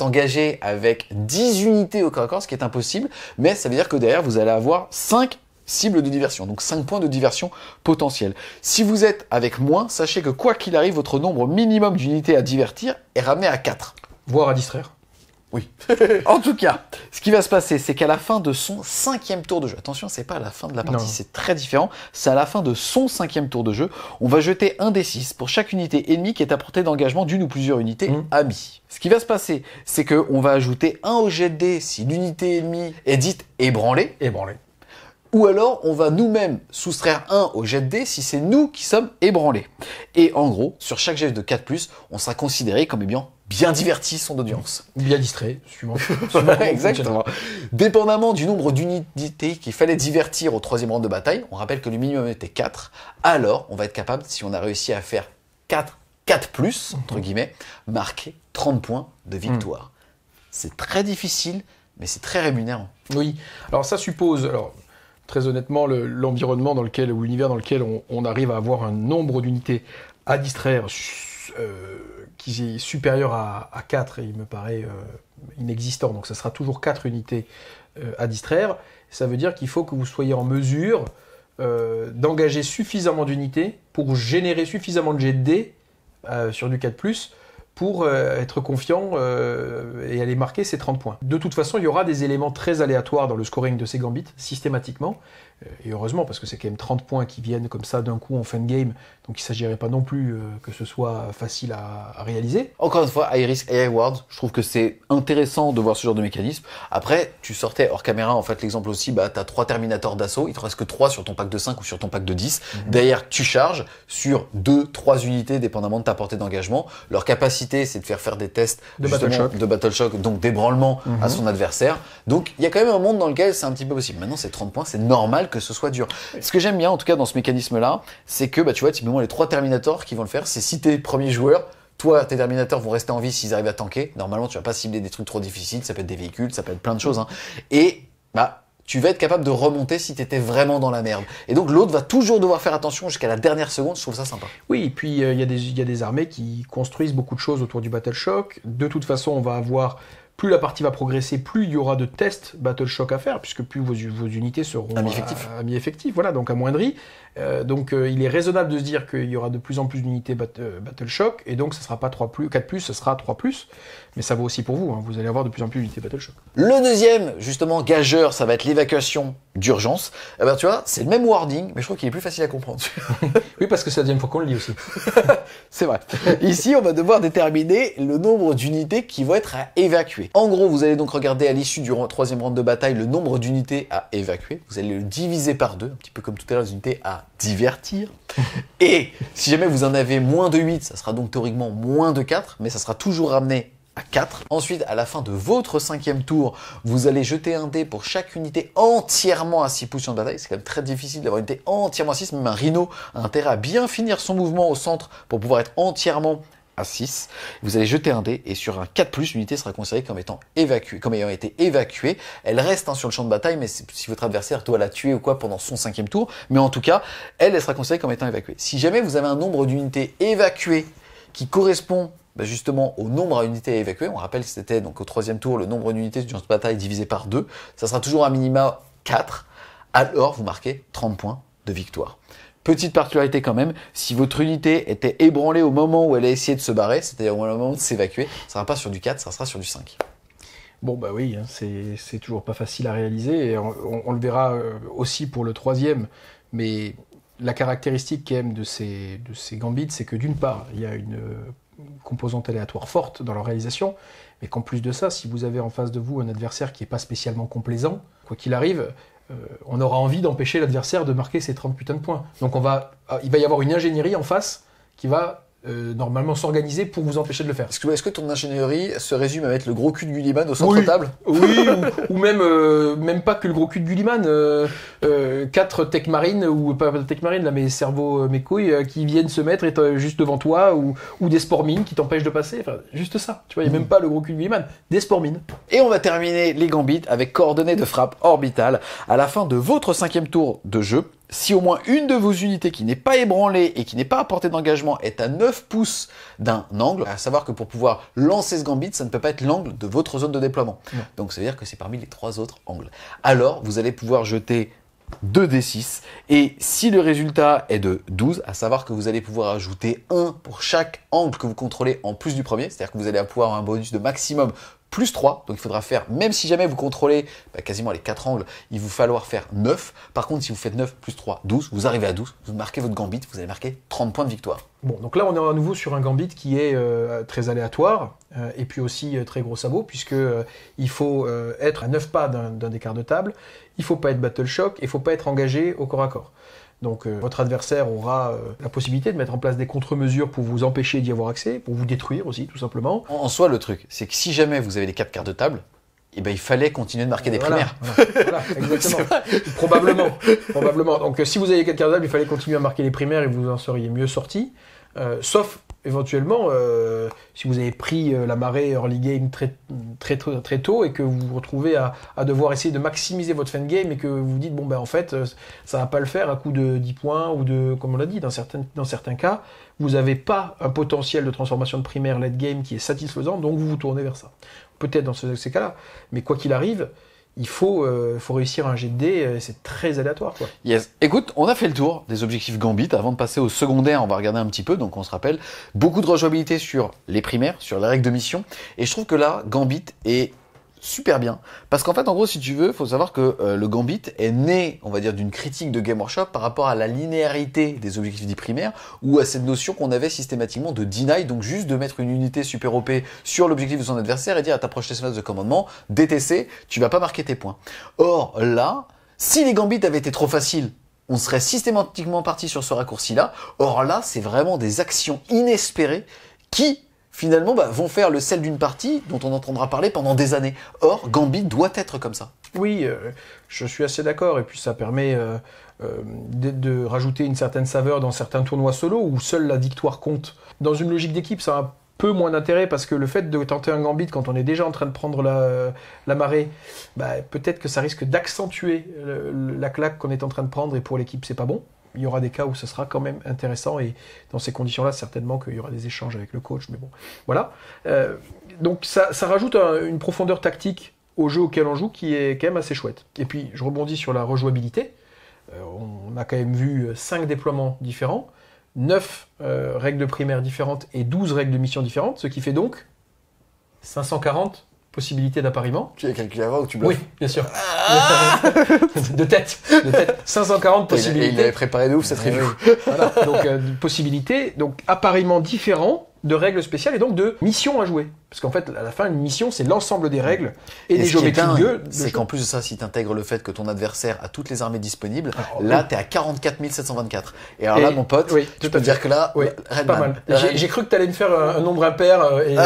Speaker 1: engagé avec 10 unités au corps à corps, ce qui est impossible, mais ça veut dire que derrière, vous allez avoir 5 cibles de diversion, donc 5 points de diversion potentiels. Si vous êtes avec moins, sachez que quoi qu'il arrive, votre nombre minimum d'unités à divertir est ramené à 4.
Speaker 2: Voire à distraire.
Speaker 1: Oui. En tout cas, ce qui va se passer, c'est qu'à la fin de son 5e tour de jeu, attention, c'est pas à la fin de la partie, c'est très différent, c'est à la fin de son 5e tour de jeu, on va jeter un D6 pour chaque unité ennemie qui est à portée d'engagement d'une ou plusieurs unités amies. Ce qui va se passer, c'est qu'on va ajouter un au jet de dés si l'unité ennemie est dite ébranlée. Ou alors, on va nous-mêmes soustraire 1 au jet de dés si c'est nous qui sommes ébranlés. Et en gros, sur chaque jet de 4+, on sera considéré comme bien diverti son audience.
Speaker 2: Bien distrait, suivant.
Speaker 1: Exactement. Dépendamment du nombre d'unités qu'il fallait divertir au 3e round de bataille, on rappelle que le minimum était 4, alors on va être capable, si on a réussi à faire 4+, entre guillemets, marquer 30 points de victoire. C'est très difficile, mais c'est très rémunérant.
Speaker 2: Oui, alors ça suppose... très honnêtement, l'environnement dans lequel, ou l'univers dans lequel on arrive à avoir un nombre d'unités à distraire qui est supérieur à 4, et il me paraît inexistant, donc ça sera toujours 4 unités à distraire. Ça veut dire qu'il faut que vous soyez en mesure d'engager suffisamment d'unités pour générer suffisamment de jets de dés sur du 4+, pour être confiant et aller marquer ces 30 points. De toute façon, il y aura des éléments très aléatoires dans le scoring de ces gambits, systématiquement, et heureusement, parce que c'est quand même 30 points qui viennent comme ça d'un coup en fin de game, donc il ne s'agirait pas non plus que ce soit facile à réaliser.
Speaker 1: Encore une fois, high risk, high reward, je trouve que c'est intéressant de voir ce genre de mécanisme. Après, tu sortais hors caméra, en fait, l'exemple aussi, bah, tu as 3 Terminators d'assaut, il te reste que 3 sur ton pack de 5 ou sur ton pack de 10. Derrière, tu charges sur 2-3 unités, dépendamment de ta portée d'engagement. Leur capacité, c'est de faire des tests
Speaker 2: de
Speaker 1: Battle Shock, donc d'ébranlement à son adversaire. Donc, il y a quand même un monde dans lequel c'est un petit peu possible. Maintenant, c'est 30 points, c'est normal que ce soit dur. Ce que j'aime bien, en tout cas, dans ce mécanisme-là, c'est que, bah, tu vois, typiquement, les 3 Terminators qui vont le faire, c'est si t'es premier joueur, toi, tes Terminators vont rester en vie s'ils arrivent à tanker. Normalement, tu vas pas cibler des trucs trop difficiles, ça peut être des véhicules, ça peut être plein de choses, hein. Et, bah, tu vas être capable de remonter si tu étais vraiment dans la merde. Et donc l'autre va toujours devoir faire attention jusqu'à la dernière seconde, je trouve ça sympa.
Speaker 2: Oui, et puis il y a des armées qui construisent beaucoup de choses autour du Battle Shock. De toute façon, on va avoir, plus la partie va progresser, plus il y aura de tests Battle Shock à faire, puisque plus vos unités seront
Speaker 1: à mi-effectif.
Speaker 2: Voilà, donc amoindries. Donc il est raisonnable de se dire qu'il y aura de plus en plus d'unités Battle Shock, et donc ça ne sera pas 4+, ce sera 3+, mais ça vaut aussi pour vous, hein, vous allez avoir de plus en plus d'unités Battle Shock.
Speaker 1: Le deuxième, justement, gageur, ça va être l'évacuation d'urgence. Eh ben, tu vois, c'est le même wording, mais je trouve qu'il est plus facile à comprendre.
Speaker 2: Oui, parce que c'est la deuxième fois qu'on le lit aussi.
Speaker 1: C'est vrai. Ici, on va devoir déterminer le nombre d'unités qui vont être à évacuer. En gros, vous allez donc regarder à l'issue du troisième round de bataille le nombre d'unités à évacuer. Vous allez le diviser par 2, un petit peu comme tout à l'heure, les unités à divertir. Et si jamais vous en avez moins de 8, ça sera donc théoriquement moins de 4, mais ça sera toujours ramené à 4. Ensuite, à la fin de votre 5e tour, vous allez jeter un dé pour chaque unité entièrement à 6 positions de bataille. C'est quand même très difficile d'avoir une unité entièrement à 6, même un rhino a intérêt à bien finir son mouvement au centre pour pouvoir être entièrement à 6. Vous allez jeter un dé et sur un 4+, l'unité sera considérée comme étant évacuée, comme ayant été évacuée. Elle reste sur le champ de bataille, mais si votre adversaire doit la tuer ou quoi pendant son 5e tour, mais en tout cas, elle sera considérée comme étant évacuée. Si jamais vous avez un nombre d'unités évacuées qui correspond justement au nombre à unités à évacuer, on rappelle que c'était donc au 3e tour le nombre d'unités du champ de bataille divisé par 2, ça sera toujours à minima 4, alors vous marquez 30 points de victoire. Petite particularité quand même, si votre unité était ébranlée au moment où elle a essayé de se barrer, c'est-à-dire au moment de s'évacuer, ça sera pas sur du 4, ça sera sur du 5.
Speaker 2: Bon bah oui, hein, c'est toujours pas facile à réaliser, et on le verra aussi pour le 3e, mais la caractéristique quand même de ces gambits, c'est que d'une part, il y a une composante aléatoire forte dans leur réalisation, mais qu'en plus de ça, si vous avez en face de vous un adversaire qui n'est pas spécialement complaisant, quoi qu'il arrive, on aura envie d'empêcher l'adversaire de marquer ses 30 putains de points. Donc il va y avoir une ingénierie en face qui va normalement s'organiser pour vous empêcher de le faire.
Speaker 1: Est-ce que ton ingénierie se résume à mettre le gros cul de Gulliman au centre table?
Speaker 2: Oui, ou même pas que le gros cul de Gulliman, 4 tech marines, ou pas tech marines là, mais cerveaux, mes couilles, qui viennent se mettre juste devant toi, ou des spores mines qui t'empêchent de passer, enfin, juste ça, tu vois, il n'y a même pas le gros cul de Gulliman, des spores mines.
Speaker 1: Et on va terminer les gambits avec coordonnées de frappe orbitale. À la fin de votre 5e tour de jeu, si au moins une de vos unités qui n'est pas ébranlée et qui n'est pas à portée d'engagement est à 9 pouces d'un angle, à savoir que pour pouvoir lancer ce gambit, ça ne peut pas être l'angle de votre zone de déploiement. Non. Donc ça veut dire que c'est parmi les 3 autres angles. Alors, vous allez pouvoir jeter 2d6, et si le résultat est de 12, à savoir que vous allez pouvoir ajouter 1 pour chaque angle que vous contrôlez en plus du premier, c'est-à-dire que vous allez pouvoir avoir un bonus de maximum plus 3, donc il faudra faire, même si jamais vous contrôlez quasiment les 4 angles, il vous falloir faire 9. Par contre, si vous faites 9 plus 3, 12, vous arrivez à 12, vous marquez votre gambit, vous allez marquer 30 points de victoire.
Speaker 2: Bon, donc là on est à nouveau sur un gambit qui est très aléatoire, et puis aussi très gros sabot, puisque il faut être à 9 pas d'un écart de table, il ne faut pas être battle shock, et il ne faut pas être engagé au corps à corps. Donc votre adversaire aura la possibilité de mettre en place des contre-mesures pour vous empêcher d'y avoir accès, pour vous détruire aussi, tout simplement.
Speaker 1: En soi, le truc, c'est que si jamais vous avez les 4 quarts de table, eh ben, il fallait continuer de marquer des primaires.
Speaker 2: Voilà, exactement. Probablement. Donc si vous avez les 4 quarts de table, il fallait continuer à marquer les primaires et vous en seriez mieux sorti. Sauf éventuellement, si vous avez pris la marée early game très tôt et que vous vous retrouvez à devoir essayer de maximiser votre fin de game et que vous vous dites, bon, ben en fait, ça va pas le faire à coup de 10 points ou de, comme on l'a dit, dans certains cas, vous n'avez pas un potentiel de transformation de primaire late game qui est satisfaisant, donc vous vous tournez vers ça. Peut-être dans ces cas-là, mais quoi qu'il arrive, il faut réussir un jet de dés, c'est très aléatoire, quoi.
Speaker 1: Yes. Écoute, on a fait le tour des objectifs Gambit. Avant de passer au secondaire, on va regarder un petit peu. Donc on se rappelle, beaucoup de rejouabilité sur les primaires, sur les règles de mission. Et je trouve que là, Gambit est super bien. Parce qu'en fait, en gros, si tu veux, faut savoir que le Gambit est né, on va dire, d'une critique de Game Workshop par rapport à la linéarité des objectifs dits primaires ou à cette notion qu'on avait systématiquement de deny, donc juste de mettre une unité super OP sur l'objectif de son adversaire et dire à ta prochaine phase de commandement, DTC, tu vas pas marquer tes points. Or, là, si les Gambits avaient été trop faciles, on serait systématiquement parti sur ce raccourci-là. Or là, c'est vraiment des actions inespérées qui finalement vont faire le sel d'une partie dont on entendra parler pendant des années. Or, Gambit doit être comme ça.
Speaker 2: Oui, je suis assez d'accord, et puis ça permet de rajouter une certaine saveur dans certains tournois solo où seule la victoire compte. Dans une logique d'équipe, ça a un peu moins d'intérêt parce que le fait de tenter un Gambit quand on est déjà en train de prendre la marée, peut-être que ça risque d'accentuer la claque qu'on est en train de prendre, et pour l'équipe, c'est pas bon. Il y aura des cas où ce sera quand même intéressant, et dans ces conditions-là, certainement qu'il y aura des échanges avec le coach, mais bon, voilà. Donc ça rajoute une profondeur tactique au jeu auquel on joue qui est quand même assez chouette. Et puis, je rebondis sur la rejouabilité. On a quand même vu 5 déploiements différents, 9 règles de primaire différentes et 12 règles de mission différentes, ce qui fait donc 540 possibilités d'appariement.
Speaker 1: Tu as calculé avant ou tu bluffes?
Speaker 2: Oui, bien sûr. de tête. 540 possibilités.
Speaker 1: Et il avait préparé de ouf cette review.
Speaker 2: Oui. Voilà. Donc, possibilités, donc appariements différents de règles spéciales et donc de missions à jouer. Parce qu'en fait, à la fin, une mission, c'est l'ensemble des règles et des géométries de jeu.
Speaker 1: C'est qu'en plus de ça, si tu intègres le fait que ton adversaire a toutes les armées disponibles, là, tu es à 44 724. Et alors là, mon pote, je peux te dire que là,
Speaker 2: pas mal. J'ai cru que tu allais me faire un nombre impair et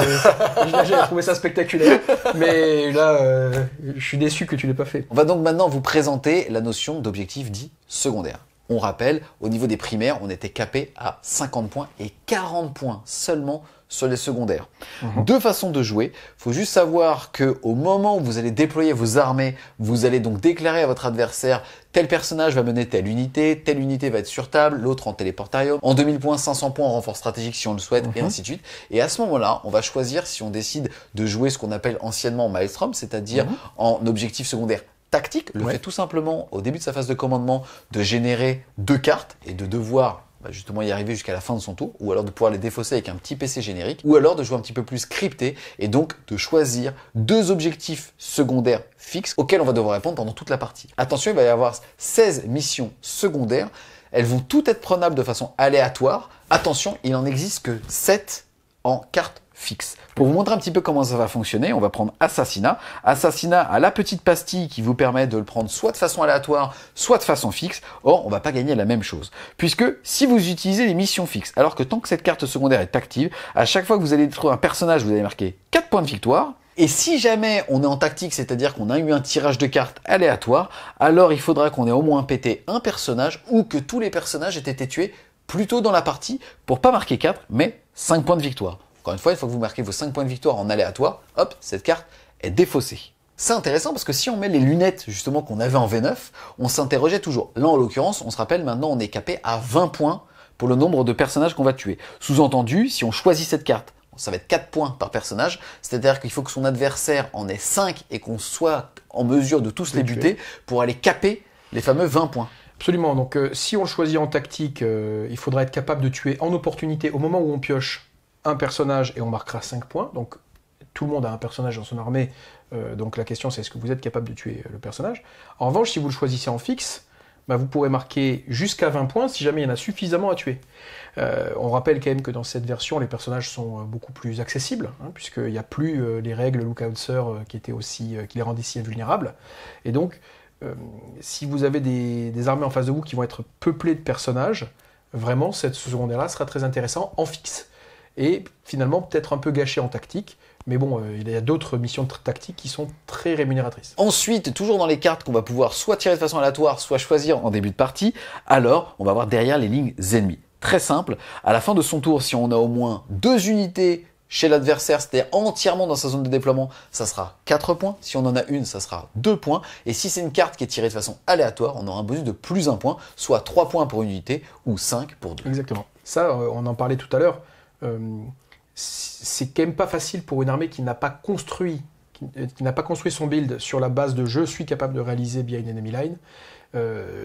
Speaker 2: j'ai trouvé ça spectaculaire. Mais là, je suis déçu que tu l'aies pas fait.
Speaker 1: On va donc maintenant vous présenter la notion d'objectif dit secondaire. On rappelle, au niveau des primaires, on était capé à 50 points et 40 points seulement sur les secondaires. Deux façons de jouer. Il faut juste savoir qu'au moment où vous allez déployer vos armées, vous allez donc déclarer à votre adversaire tel personnage va mener telle unité va être sur table, l'autre en téléportarium, en 2000 points, 500 points en renfort stratégique si on le souhaite, et ainsi de suite. Et à ce moment-là, on va choisir si on décide de jouer ce qu'on appelle anciennement Maelstrom, c'est-à-dire en objectif secondaire tactique, le fait tout simplement au début de sa phase de commandement de générer 2 cartes et de devoir justement y arriver jusqu'à la fin de son tour, ou alors de pouvoir les défausser avec un petit PC générique, ou alors de jouer un petit peu plus crypté et donc de choisir 2 objectifs secondaires fixes auxquels on va devoir répondre pendant toute la partie. Attention, il va y avoir 16 missions secondaires, elles vont toutes être prenables de façon aléatoire. Attention, il n'en existe que 7 en cartes fixe. Pour vous montrer un petit peu comment ça va fonctionner, on va prendre Assassinat. Assassinat a la petite pastille qui vous permet de le prendre soit de façon aléatoire, soit de façon fixe. Or, on va pas gagner la même chose. Puisque si vous utilisez les missions fixes, alors que tant que cette carte secondaire est active, à chaque fois que vous allez trouver un personnage, vous allez marquer 4 points de victoire. Et si jamais on est en tactique, c'est-à-dire qu'on a eu un tirage de cartes aléatoire, alors il faudra qu'on ait au moins pété un personnage ou que tous les personnages aient été tués plus tôt dans la partie pour pas marquer 4, mais 5 points de victoire. Encore une fois, une fois que vous marquez vos 5 points de victoire en aléatoire, hop, cette carte est défaussée. C'est intéressant parce que si on met les lunettes justement qu'on avait en V9, on s'interrogeait toujours. Là, en l'occurrence, on se rappelle, maintenant on est capé à 20 points pour le nombre de personnages qu'on va tuer. Sous-entendu, si on choisit cette carte, ça va être 4 points par personnage, c'est-à-dire qu'il faut que son adversaire en ait 5 et qu'on soit en mesure de tous les buter pour aller caper les fameux 20 points.
Speaker 2: Absolument, donc si on le choisit en tactique, il faudra être capable de tuer en opportunité au moment où on pioche un personnage et on marquera 5 points. Donc tout le monde a un personnage dans son armée, donc la question c'est est-ce que vous êtes capable de tuer le personnage. En revanche, si vous le choisissez en fixe, vous pourrez marquer jusqu'à 20 points si jamais il y en a suffisamment à tuer. On rappelle quand même que dans cette version, les personnages sont beaucoup plus accessibles, puisqu'il n'y a plus les règles Lookoutser qui les rendaient si invulnérables. Et donc, si vous avez des armées en face de vous qui vont être peuplées de personnages, vraiment, cette secondaire-là sera très intéressant en fixe. Et finalement peut-être un peu gâché en tactique, mais bon, il y a d'autres missions tactiques qui sont très rémunératrices.
Speaker 1: Ensuite, toujours dans les cartes qu'on va pouvoir soit tirer de façon aléatoire, soit choisir en début de partie, alors on va avoir derrière les lignes ennemies. Très simple, à la fin de son tour, si on a au moins 2 unités chez l'adversaire, c'est-à-dire entièrement dans sa zone de déploiement, ça sera 4 points. Si on en a une, ça sera 2 points. Et si c'est une carte qui est tirée de façon aléatoire, on aura un bonus de plus 1 point, soit 3 points pour une unité ou 5 pour 2.
Speaker 2: Exactement. Ça, on en parlait tout à l'heure. C'est quand même pas facile pour une armée qui n'a pas construit son build sur la base de je suis capable de réaliser behind enemy line.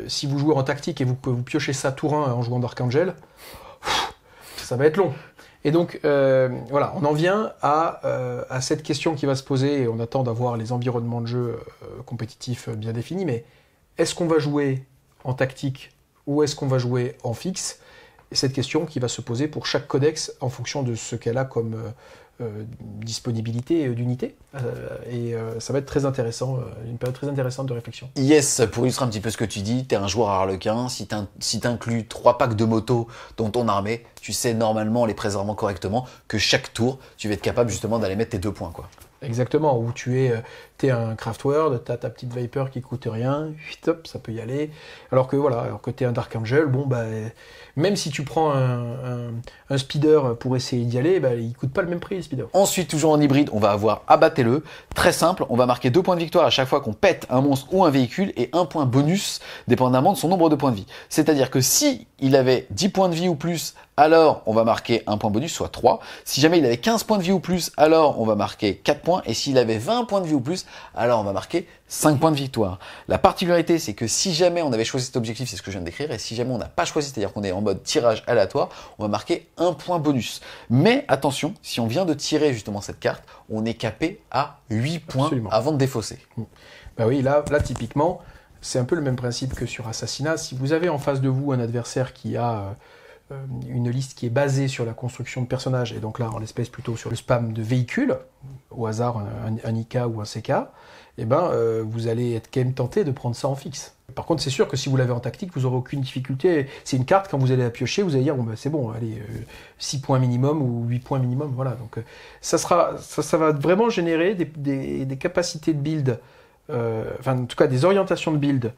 Speaker 2: Si vous jouez en tactique et vous piochez ça tour 1 en jouant Dark Angel, ça va être long. Et donc, voilà, on en vient à cette question qui va se poser, et on attend d'avoir les environnements de jeu compétitifs bien définis, mais est-ce qu'on va jouer en tactique ou est-ce qu'on va jouer en fixe? Et cette question qui va se poser pour chaque codex en fonction de ce qu'elle a comme disponibilité d'unités. Et ça va être très intéressant, une période très intéressante de réflexion.
Speaker 1: Yes, pour illustrer un petit peu ce que tu dis, tu es un joueur harlequin, si tu inclus 3 packs de motos dans ton armée, tu sais normalement, en les préservant correctement, que chaque tour, tu vas être capable justement d'aller mettre tes 2 points, quoi.
Speaker 2: Exactement, où tu es un Craftworld, tu as ta petite Viper qui coûte rien, hop, ça peut y aller. Alors que tu es un Dark Angel, bon, bah, même si tu prends un Speeder pour essayer d'y aller, bah, il coûte pas le même prix, le Speeder.
Speaker 1: Ensuite, toujours en hybride, on va avoir abattez-le. Très simple, on va marquer 2 points de victoire à chaque fois qu'on pète un monstre ou un véhicule et 1 point bonus dépendamment de son nombre de points de vie. C'est-à-dire que si il avait 10 points de vie ou plus, alors on va marquer 1 point bonus, soit 3. Si jamais il avait 15 points de vie ou plus, alors on va marquer 4 points. Et s'il avait 20 points de vie ou plus, alors on va marquer 5 points de victoire. La particularité, c'est que si jamais on avait choisi cet objectif, c'est ce que je viens de décrire, et si jamais on n'a pas choisi, c'est-à-dire qu'on est en mode tirage aléatoire, on va marquer 1 point bonus. Mais attention, si on vient de tirer justement cette carte, on est capé à 8 points. Absolument. Avant de défausser.
Speaker 2: Bah oui, là typiquement, c'est un peu le même principe que sur Assassinat. Si vous avez en face de vous un adversaire qui a une liste qui est basée sur la construction de personnages, et donc là, en l'espèce plutôt sur le spam de véhicules, au hasard un IK ou un CK, eh ben, vous allez être quand même tenté de prendre ça en fixe. Par contre, c'est sûr que si vous l'avez en tactique, vous n'aurez aucune difficulté. C'est une carte, quand vous allez la piocher, vous allez dire, bon, ben, c'est bon, allez, 6 points minimum ou 8 points minimum, voilà. Donc ça va vraiment générer des capacités de build, enfin en tout cas des orientations de build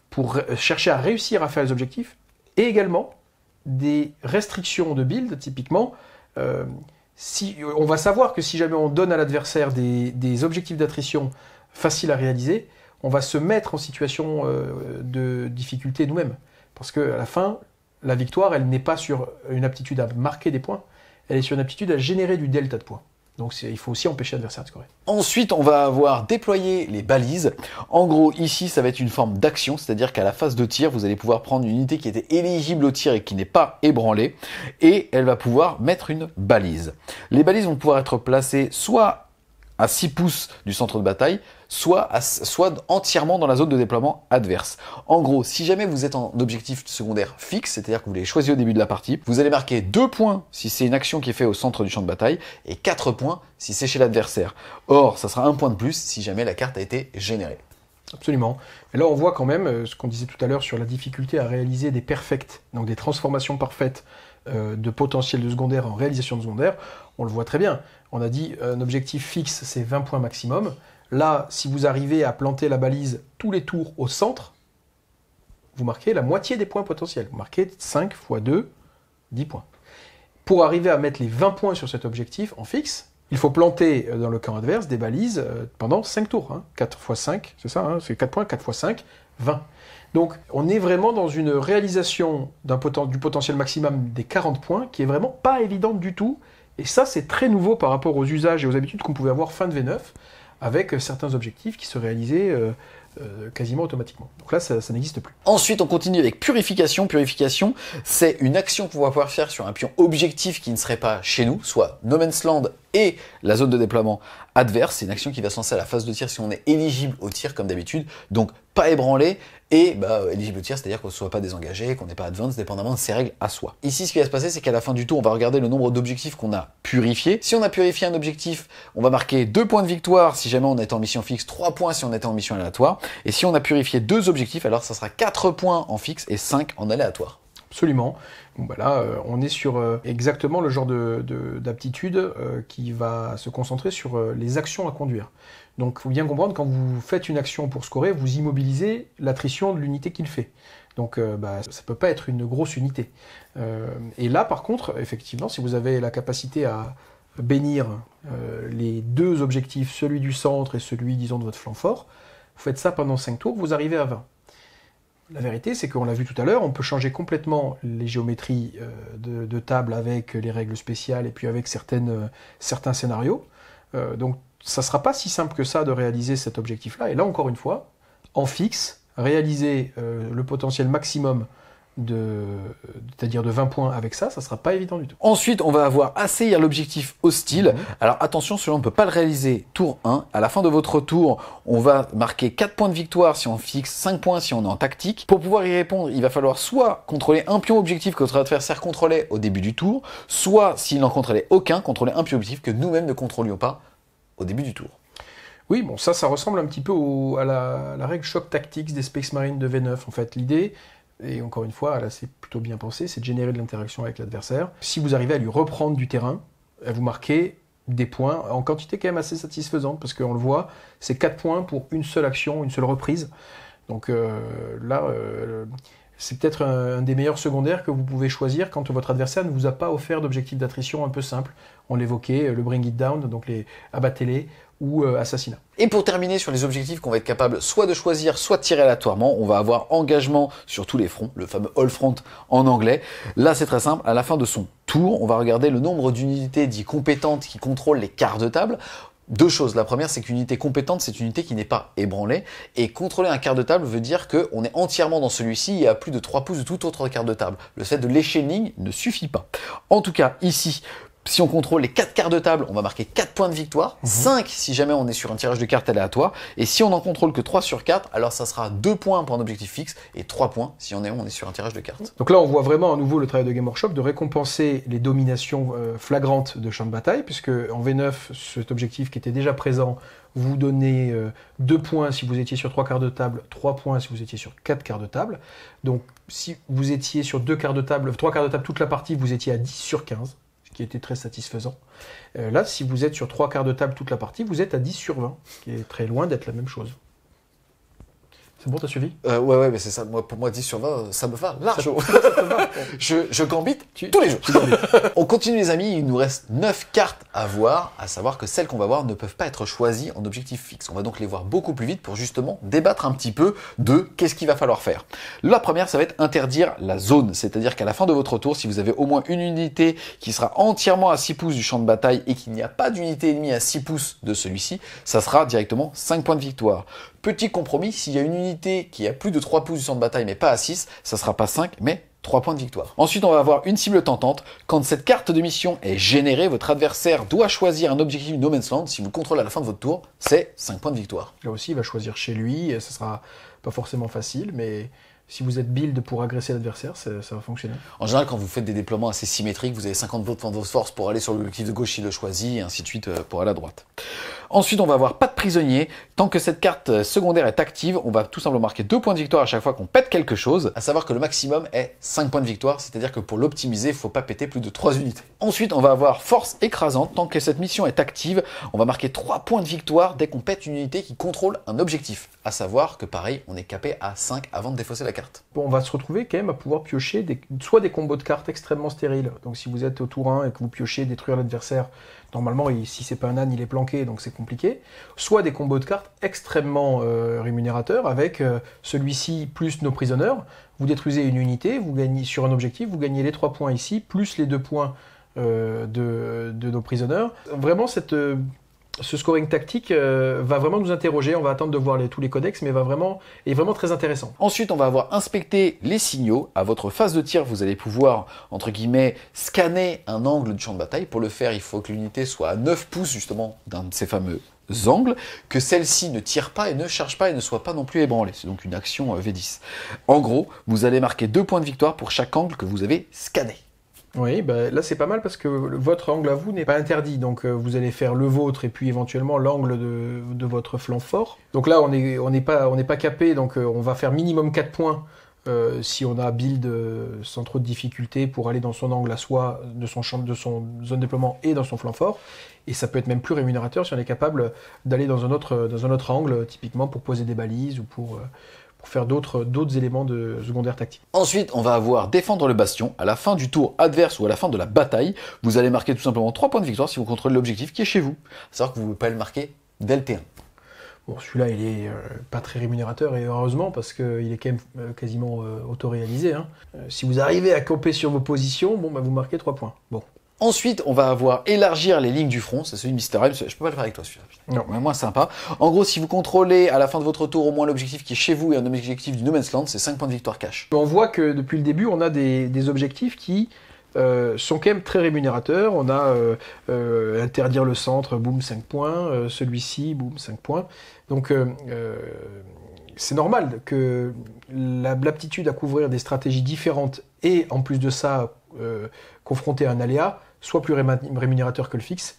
Speaker 2: pour chercher à réussir à faire les objectifs, et également des restrictions de build, typiquement. On va savoir que si jamais on donne à l'adversaire des objectifs d'attrition faciles à réaliser, on va se mettre en situation de difficulté nous-mêmes. Parce qu'à la fin, la victoire, elle n'est pas sur une aptitude à marquer des points, elle est sur une aptitude à générer du delta de points. Donc il faut aussi empêcher l'adversaire de scorer.
Speaker 1: Ensuite, on va avoir déployé les balises. En gros, ici, ça va être une forme d'action, c'est-à-dire qu'à la phase de tir, vous allez pouvoir prendre une unité qui était éligible au tir et qui n'est pas ébranlée, et elle va pouvoir mettre une balise. Les balises vont pouvoir être placées soit à 6 pouces du centre de bataille, soit entièrement dans la zone de déploiement adverse. En gros, si jamais vous êtes en objectif secondaire fixe, c'est-à-dire que vous l'avez choisi au début de la partie, vous allez marquer 2 points si c'est une action qui est faite au centre du champ de bataille, et 4 points si c'est chez l'adversaire. Or, ça sera 1 point de plus si jamais la carte a été générée.
Speaker 2: Absolument. Et là, on voit quand même ce qu'on disait tout à l'heure sur la difficulté à réaliser des perfects, donc des transformations parfaites de potentiel de secondaire en réalisation de secondaire. On le voit très bien. On a dit un objectif fixe, c'est 20 points maximum. Là, si vous arrivez à planter la balise tous les tours au centre, vous marquez la moitié des points potentiels. Vous marquez 5 x 2, 10 points. Pour arriver à mettre les 20 points sur cet objectif en fixe, il faut planter dans le camp adverse des balises pendant 5 tours. Hein. 4 x 5, c'est ça, hein, c'est 4 points, 4 x 5, 20. Donc on est vraiment dans une réalisation du potentiel maximum des 40 points qui est vraiment pas évidente du tout. Et ça, c'est très nouveau par rapport aux usages et aux habitudes qu'on pouvait avoir fin de V9, avec certains objectifs qui se réalisaient quasiment automatiquement. Donc là, ça n'existe plus.
Speaker 1: Ensuite, on continue avec Purification. Purification, c'est une action qu'on va pouvoir faire sur un pion objectif qui ne serait pas chez nous, soit No Man's Land et la zone de déploiement adverse. C'est une action qui va se lancer à la phase de tir si on est éligible au tir, comme d'habitude. Donc, pas ébranlé et éligible au tir, c'est-à-dire qu'on ne soit pas désengagé, qu'on n'est pas advanced, dépendamment de ses règles à soi. Ici, ce qui va se passer, c'est qu'à la fin du tour, on va regarder le nombre d'objectifs qu'on a purifiés. Si on a purifié un objectif, on va marquer 2 points de victoire si jamais on est en mission fixe, 3 points si on était en mission aléatoire. Et si on a purifié 2 objectifs, alors ça sera 4 points en fixe et 5 en aléatoire.
Speaker 2: Absolument. Bon, bah là, on est sur exactement le genre d'aptitude qui va se concentrer sur les actions à conduire. Donc il faut bien comprendre, quand vous faites une action pour scorer, vous immobilisez l'attrition de l'unité qu'il fait. Donc ça ne peut pas être une grosse unité. Et là, par contre, effectivement, si vous avez la capacité à bénir les deux objectifs, celui du centre et celui, disons, de votre flanc fort, vous faites ça pendant 5 tours, vous arrivez à 20. La vérité, c'est qu'on l'a vu tout à l'heure, on peut changer complètement les géométries de table avec les règles spéciales et puis avec certains scénarios. Donc ça ne sera pas si simple que ça de réaliser cet objectif-là. Et là, encore une fois, en fixe, réaliser le potentiel maximum c'est-à-dire de 20 points avec ça, ça sera pas évident du tout.
Speaker 1: Ensuite, on va avoir assaillir l'objectif hostile. Alors attention, celui-là, on ne peut pas le réaliser tour 1. À la fin de votre tour, on va marquer 4 points de victoire si on fixe, 5 points si on est en tactique. Pour pouvoir y répondre, il va falloir soit contrôler un pion objectif que votre adversaire contrôlait au début du tour, soit, s'il n'en contrôlait aucun, contrôler un pion objectif que nous-mêmes ne contrôlions pas au début du tour.
Speaker 2: Oui, bon, ça ressemble un petit peu à la règle Shock Tactics des Space Marines de V9. En fait, l'idée, et encore une fois, là c'est plutôt bien pensé, c'est de générer de l'interaction avec l'adversaire. Si vous arrivez à lui reprendre du terrain, vous marquez des points en quantité quand même assez satisfaisante, parce qu'on le voit, c'est 4 points pour une seule action, une seule reprise. Donc là, c'est peut-être un des meilleurs secondaires que vous pouvez choisir quand votre adversaire ne vous a pas offert d'objectif d'attrition un peu simple. On l'évoquait, le Bring It Down, donc les abattez-les, ou assassinat.
Speaker 1: Et pour terminer sur les objectifs qu'on va être capable soit de choisir, soit de tirer aléatoirement, on va avoir engagement sur tous les fronts, le fameux all front en anglais. Là, c'est très simple, à la fin de son tour, on va regarder le nombre d'unités dites compétentes qui contrôlent les quarts de table. Deux choses. La première, c'est qu'une unité compétente, c'est une unité qui n'est pas ébranlée. Et contrôler un quart de table veut dire qu'on est entièrement dans celui-ci et à plus de 3 pouces de tout autre quart de table. Le fait de lécher une ligne ne suffit pas. En tout cas, ici, si on contrôle les 4 quarts de table, on va marquer 4 points de victoire, 5 si jamais on est sur un tirage de cartes aléatoire, et si on n'en contrôle que 3 sur 4, alors ça sera 2 points pour un objectif fixe, et 3 points si on est sur un tirage de cartes.
Speaker 2: Donc là, on voit vraiment à nouveau le travail de Game Workshop de récompenser les dominations flagrantes de champ de bataille, puisque en V9, cet objectif qui était déjà présent, vous donnez 2 points si vous étiez sur 3 quarts de table, 3 points si vous étiez sur 4 quarts de table. Donc si vous étiez sur 2 quarts de table, 3 quarts de table toute la partie, vous étiez à 10 sur 15. Qui était très satisfaisant. Là, si vous êtes sur 3 quarts de table toute la partie, vous êtes à 10 sur 20, ce qui est très loin d'être la même chose. C'est bon, t'as suivi?
Speaker 1: Ouais, mais c'est ça. Pour moi, 10 sur 20, ça me va largement. Je gambite tous les jours. On continue, les amis. Il nous reste 9 cartes à voir, à savoir que celles qu'on va voir ne peuvent pas être choisies en objectif fixe. On va donc les voir beaucoup plus vite pour justement débattre un petit peu de qu'est-ce qu'il va falloir faire. La première, ça va être interdire la zone. C'est-à-dire qu'à la fin de votre tour, si vous avez au moins une unité qui sera entièrement à 6 pouces du champ de bataille et qu'il n'y a pas d'unité ennemie à 6 pouces de celui-ci, ça sera directement 5 points de victoire. Petit compromis, s'il y a une unité qui a plus de 3 pouces du champ de bataille mais pas à 6, ça sera pas 5 mais 3 points de victoire. Ensuite, on va avoir une cible tentante. Quand cette carte de mission est générée, votre adversaire doit choisir un objectif No Man's Land. Si vous le contrôlez à la fin de votre tour, c'est 5 points de victoire.
Speaker 2: Là aussi, il va choisir chez lui, ça sera pas forcément facile, mais si vous êtes build pour agresser l'adversaire, ça va fonctionner.
Speaker 1: En général, quand vous faites des déploiements assez symétriques, vous avez 50 points de force pour aller sur l'objectif de gauche s'il le choisit, et ainsi de suite pour aller à droite. Ensuite, on va avoir pas de prisonnier. Tant que cette carte secondaire est active, on va tout simplement marquer 2 points de victoire à chaque fois qu'on pète quelque chose. À savoir que le maximum est 5 points de victoire, c'est-à-dire que pour l'optimiser, il ne faut pas péter plus de 3 unités. Ensuite, on va avoir force écrasante. Tant que cette mission est active, on va marquer 3 points de victoire dès qu'on pète une unité qui contrôle un objectif. À savoir que pareil, on est capé à 5 avant de défausser la carte.
Speaker 2: Bon, on va se retrouver quand même à pouvoir piocher soit des combos de cartes extrêmement stériles. Donc si vous êtes au tour 1 et que vous piochez détruire l'adversaire, normalement, si c'est pas un âne, il est planqué, donc c'est compliqué. Soit des combos de cartes extrêmement rémunérateurs, avec celui-ci plus nos prisonneurs. Vous détruisez une unité, vous gagnez sur un objectif, vous gagnez les 3 points ici, plus les 2 points de nos prisonneurs. Vraiment, ce scoring tactique va vraiment nous interroger. On va attendre de voir tous les codex, mais est vraiment très intéressant.
Speaker 1: Ensuite, on va avoir inspecté les signaux. À votre phase de tir, vous allez pouvoir, entre guillemets, scanner un angle du champ de bataille. Pour le faire, il faut que l'unité soit à 9 pouces, justement, d'un de ces fameux angles, que celle-ci ne tire pas et ne charge pas et ne soit pas non plus ébranlée. C'est donc une action V10. En gros, vous allez marquer 2 points de victoire pour chaque angle que vous avez scanné.
Speaker 2: Oui, là c'est pas mal parce que votre angle à vous n'est pas interdit, donc vous allez faire le vôtre et puis éventuellement l'angle de votre flanc fort. Donc là on n'est pas capé, donc on va faire minimum 4 points si on a build sans trop de difficulté pour aller dans son angle à soi, de son zone de déploiement et dans son flanc fort. Et ça peut être même plus rémunérateur si on est capable d'aller dans un autre angle, typiquement pour poser des balises ou pour faire d'autres éléments de secondaire tactique.
Speaker 1: Ensuite, on va avoir défendre le bastion. À la fin du tour adverse ou à la fin de la bataille, vous allez marquer tout simplement 3 points de victoire si vous contrôlez l'objectif qui est chez vous. À savoir que vous ne pouvez pas le marquer dès le T1.
Speaker 2: Bon, celui-là, il est pas très rémunérateur, et heureusement, parce qu'il est quand même quasiment auto-réalisé. Hein. Si vous arrivez à camper sur vos positions, bon, bah, vous marquez 3 points. Bon.
Speaker 1: Ensuite, on va avoir élargir les lignes du front. C'est celui de Mr. M. Je peux pas le faire avec toi, celui-là.
Speaker 2: Non.
Speaker 1: Mais moins sympa. En gros, si vous contrôlez à la fin de votre tour au moins l'objectif qui est chez vous et un objectif du No Man's Land, c'est 5 points de victoire cash.
Speaker 2: On voit que depuis le début, on a des objectifs qui sont quand même très rémunérateurs. On a interdire le centre, boum, 5 points. Celui-ci, boum, 5 points. Donc, c'est normal que l'aptitude à couvrir des stratégies différentes et, en plus de ça, confronter à un aléa, soit plus rémunérateur que le fixe.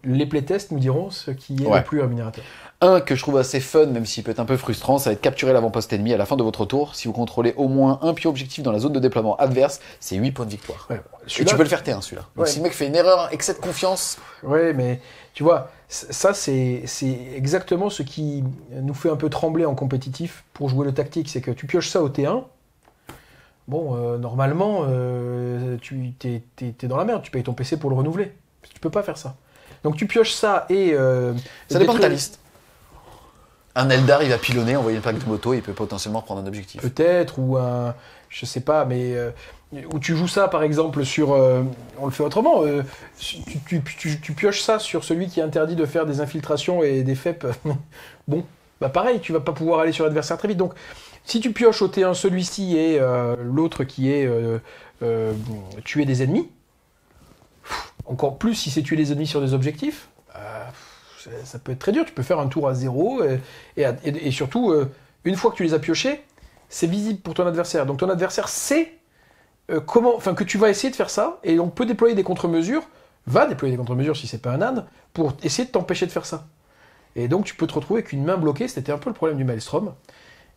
Speaker 2: Les playtests nous diront ce qui est le plus rémunérateur.
Speaker 1: Un que je trouve assez fun, même s'il peut être un peu frustrant, ça va être capturer l'avant-poste ennemi à la fin de votre tour. Si vous contrôlez au moins un pion objectif dans la zone de déploiement adverse, c'est 8 points de victoire. Ouais, et tu peux le faire T1 celui-là. Donc si le mec fait une erreur, excès de confiance...
Speaker 2: Ouais, mais tu vois, ça c'est exactement ce qui nous fait un peu trembler en compétitif pour jouer le tactique. C'est que tu pioches ça au T1, bon, normalement, tu t'es dans la merde, tu payes ton PC pour le renouveler. Tu peux pas faire ça. Donc tu pioches ça et...
Speaker 1: ça dépend de ta liste. Un Eldar, il va pilonner, envoyer une plaque de moto, il peut potentiellement prendre un objectif.
Speaker 2: Peut-être, ou un... Je sais pas, mais... où tu joues ça, par exemple, sur... on le fait autrement. Tu pioches ça sur celui qui est interdit de faire des infiltrations et des FEP. Bon, bah pareil, tu vas pas pouvoir aller sur l'adversaire très vite. Donc, si tu pioches au T1 celui-ci et l'autre qui est tuer des ennemis, encore plus si c'est tuer des ennemis sur des objectifs, ça peut être très dur. Tu peux faire un tour à 0 et surtout, une fois que tu les as piochés, c'est visible pour ton adversaire. Donc ton adversaire sait que tu vas essayer de faire ça, et on peut déployer des contre-mesures, va déployer des contre-mesures si c'est pas un âne, pour essayer de t'empêcher de faire ça. Et donc tu peux te retrouver avec une main bloquée. C'était un peu le problème du Maelstrom.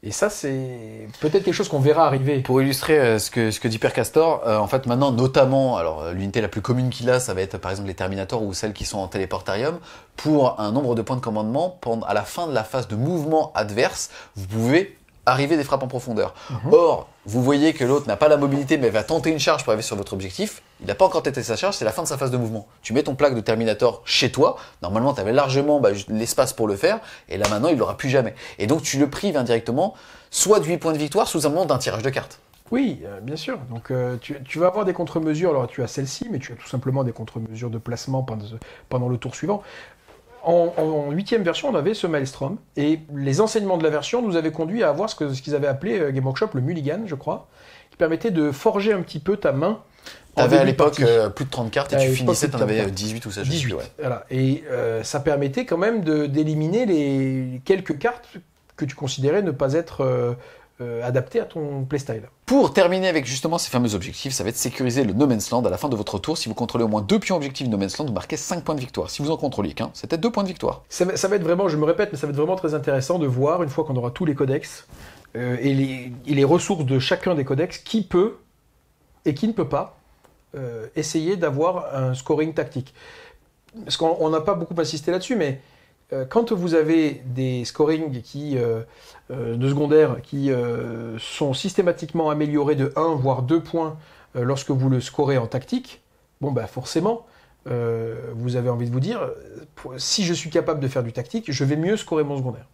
Speaker 2: Et ça, c'est peut-être quelque chose qu'on verra arriver.
Speaker 1: Pour illustrer ce que dit Père Castor, en fait, maintenant, notamment, alors l'unité la plus commune qu'il a, ça va être par exemple les Terminators ou celles qui sont en téléportarium. Pour un nombre de points de commandement, à la fin de la phase de mouvement adverse, vous pouvez arriver des frappes en profondeur. Or, vous voyez que l'autre n'a pas la mobilité, mais va tenter une charge pour arriver sur votre objectif. Il n'a pas encore tenté sa charge, c'est la fin de sa phase de mouvement. Tu mets ton plaque de Terminator chez toi. Normalement, tu avais largement l'espace pour le faire. Et là, maintenant, il ne l'aura plus jamais. Et donc, tu le prives indirectement, soit de 8 points de victoire, sous un moment d'un tirage de cartes.
Speaker 2: Oui, bien sûr. Donc, tu vas avoir des contre-mesures. Alors, tu as celle-ci, mais tu as tout simplement des contre-mesures de placement pendant le tour suivant. En 8e version, on avait ce Maelstrom, et les enseignements de la version nous avaient conduit à avoir ce qu'ils avaient appelé Game Workshop le Mulligan, je crois, qui permettait de forger un petit peu ta main.
Speaker 1: T'avais à l'époque plus de 30 cartes, et tu finissais, t'en avais 18 ou ça.
Speaker 2: 18, voilà. Et ça permettait quand même d'éliminer les quelques cartes que tu considérais ne pas être adaptées à ton playstyle.
Speaker 1: Pour terminer avec justement ces fameux objectifs, ça va être sécuriser le No Man's Land à la fin de votre tour. Si vous contrôlez au moins 2 pions objectifs No Man's Land, vous marquez 5 points de victoire. Si vous en contrôlez qu'un, c'était 2 points de victoire.
Speaker 2: Ça va être vraiment, je me répète, mais ça va être vraiment très intéressant de voir, une fois qu'on aura tous les codex, et les ressources de chacun des codex, qui peut et qui ne peut pas essayer d'avoir un scoring tactique. Parce qu'on n'a pas beaucoup insisté là-dessus, mais quand vous avez des scorings de secondaires qui sont systématiquement améliorés de 1 voire 2 points lorsque vous le scorez en tactique, bon bah forcément, vous avez envie de vous dire, si je suis capable de faire du tactique, je vais mieux scorer mon secondaire.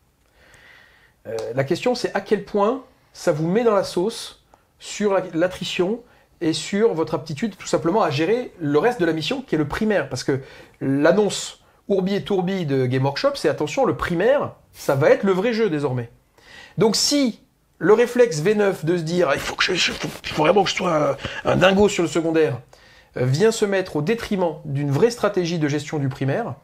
Speaker 2: La question, c'est à quel point ça vous met dans la sauce sur l'attrition et sur votre aptitude tout simplement à gérer le reste de la mission qui est le primaire. Parce que l'annonce Ourbi et Tourbi de Game Workshop, c'est attention, le primaire, ça va être le vrai jeu désormais. Donc si le réflexe V9 de se dire il faut vraiment que je sois un dingo sur le secondaire vient se mettre au détriment d'une vraie stratégie de gestion du primaire,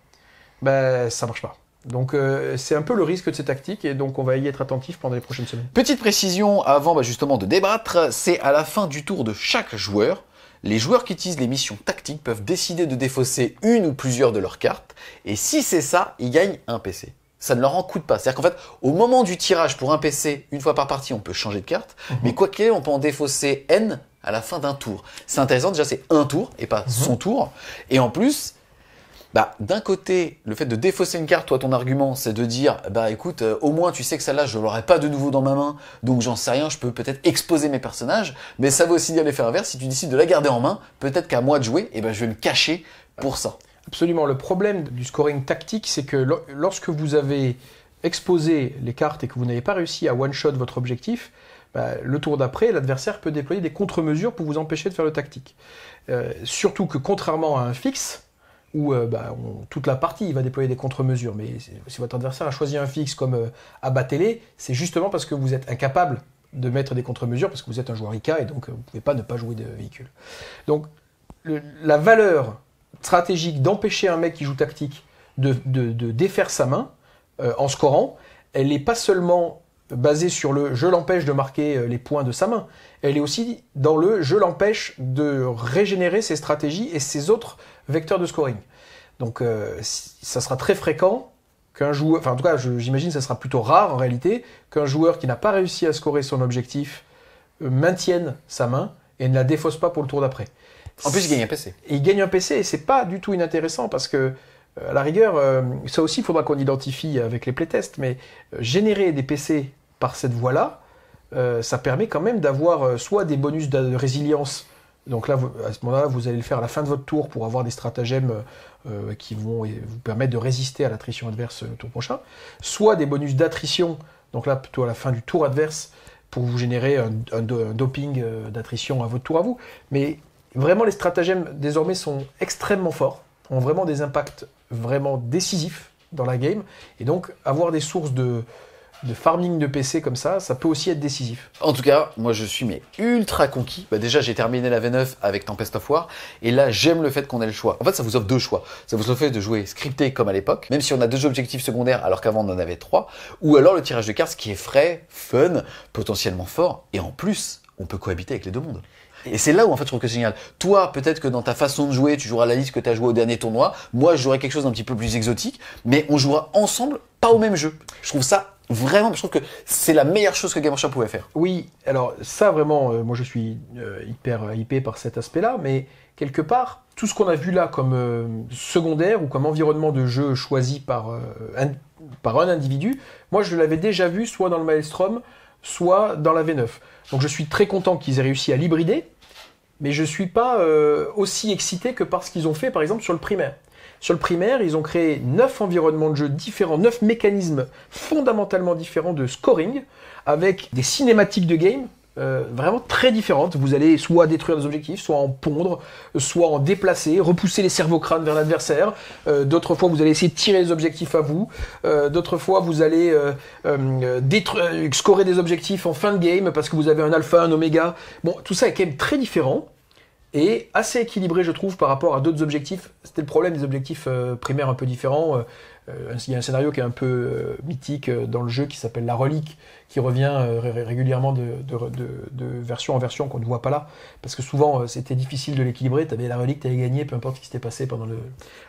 Speaker 2: ben ça marche pas. Donc c'est un peu le risque de ces tactiques, et donc on va y être attentif pendant les prochaines semaines.
Speaker 1: Petite précision avant justement de débattre, c'est à la fin du tour de chaque joueur. Les joueurs qui utilisent les missions tactiques peuvent décider de défausser une ou plusieurs de leurs cartes, et si c'est ça, ils gagnent un PC. ça ne leur en coûte pas. C'est-à-dire qu'en fait, au moment du tirage pour un PC, une fois par partie, on peut changer de carte, mais quoi qu'il y ait, on peut en défausser N à la fin d'un tour. C'est intéressant, déjà c'est un tour et pas son tour. Et en plus, d'un côté, le fait de défausser une carte, toi ton argument, c'est de dire, écoute, au moins tu sais que celle-là, je l'aurai pas de nouveau dans ma main, donc j'en sais rien, je peux peut-être exposer mes personnages, mais ça veut aussi dire l'effet inverse, si tu décides de la garder en main, peut-être qu'à moi de jouer, je vais me cacher pour ça.
Speaker 2: Absolument. Le problème du scoring tactique, c'est que lorsque vous avez exposé les cartes et que vous n'avez pas réussi à one-shot votre objectif, le tour d'après, l'adversaire peut déployer des contre-mesures pour vous empêcher de faire le tactique. Surtout que contrairement à un fixe, où toute la partie il va déployer des contre-mesures, mais si votre adversaire a choisi un fixe comme abattez-les, c'est justement parce que vous êtes incapable de mettre des contre-mesures, parce que vous êtes un joueur IK et donc vous ne pouvez pas ne pas jouer de véhicule. Donc la valeur stratégique d'empêcher un mec qui joue tactique de défaire sa main en scorant, elle n'est pas seulement basée sur le « je l'empêche de marquer les points de sa main », elle est aussi dans le « je l'empêche de régénérer ses stratégies et ses autres vecteurs de scoring ». Donc ça sera très fréquent qu'un joueur, enfin en tout cas j'imagine que ça sera plutôt rare en réalité, qu'un joueur qui n'a pas réussi à scorer son objectif maintienne sa main et ne la défausse pas pour le tour d'après.
Speaker 1: En plus, il gagne un PC.
Speaker 2: Et il gagne un PC, et c'est pas du tout inintéressant, parce que, à la rigueur, ça aussi, il faudra qu'on identifie avec les playtests, mais générer des PC par cette voie-là, ça permet quand même d'avoir soit des bonus de résilience, donc là, à ce moment-là, vous allez le faire à la fin de votre tour pour avoir des stratagèmes qui vont vous permettre de résister à l'attrition adverse le tour prochain, soit des bonus d'attrition, donc là, plutôt à la fin du tour adverse, pour vous générer un doping d'attrition à votre tour à vous. Mais vraiment, les stratagèmes, désormais, sont extrêmement forts, ont vraiment des impacts vraiment décisifs dans la game, et donc avoir des sources de farming de PC comme ça peut aussi être décisif.
Speaker 1: En tout cas, moi je suis ultra conquis. Déjà, j'ai terminé la V9 avec Tempest of War, et là, j'aime le fait qu'on ait le choix. En fait, ça vous offre deux choix. Ça vous offre de jouer scripté comme à l'époque, même si on a deux objectifs secondaires alors qu'avant on en avait trois, ou alors le tirage de cartes, ce qui est frais, fun, potentiellement fort, et en plus, on peut cohabiter avec les deux mondes. Et c'est là où en fait je trouve que c'est génial. Toi, peut-être que dans ta façon de jouer, tu joueras la liste que tu as joué au dernier tournoi. Moi, je jouerai quelque chose d'un petit peu plus exotique, mais on jouera ensemble, pas au même jeu. Je trouve ça vraiment, je trouve que c'est la meilleure chose que Game Workshop pouvait faire.
Speaker 2: Oui, alors ça vraiment, moi je suis hyper hypé par cet aspect-là, mais quelque part, tout ce qu'on a vu là comme secondaire ou comme environnement de jeu choisi par un individu, moi je l'avais déjà vu soit dans le Maelstrom, soit dans la V9. Donc je suis très content qu'ils aient réussi à l'hybrider, mais je ne suis pas aussi excité que par ce qu'ils ont fait, par exemple, sur le primaire. Sur le primaire, ils ont créé 9 environnements de jeu différents, 9 mécanismes fondamentalement différents de scoring, avec des cinématiques de game vraiment très différentes. Vous allez soit détruire des objectifs, soit en pondre, soit en déplacer, repousser les cerveau-crânes vers l'adversaire. D'autres fois, vous allez essayer de tirer les objectifs à vous. D'autres fois, vous allez scorer des objectifs en fin de game parce que vous avez un alpha, un oméga. Bon, tout ça est quand même très différent et assez équilibré, je trouve, par rapport à d'autres objectifs. C'était le problème des objectifs primaires un peu différents. Il y a un scénario qui est un peu mythique dans le jeu qui s'appelle La Relique, qui revient régulièrement de version en version qu'on ne voit pas là, parce que souvent c'était difficile de l'équilibrer, tu avais la relique, tu avais gagné, peu importe ce qui s'était passé pendant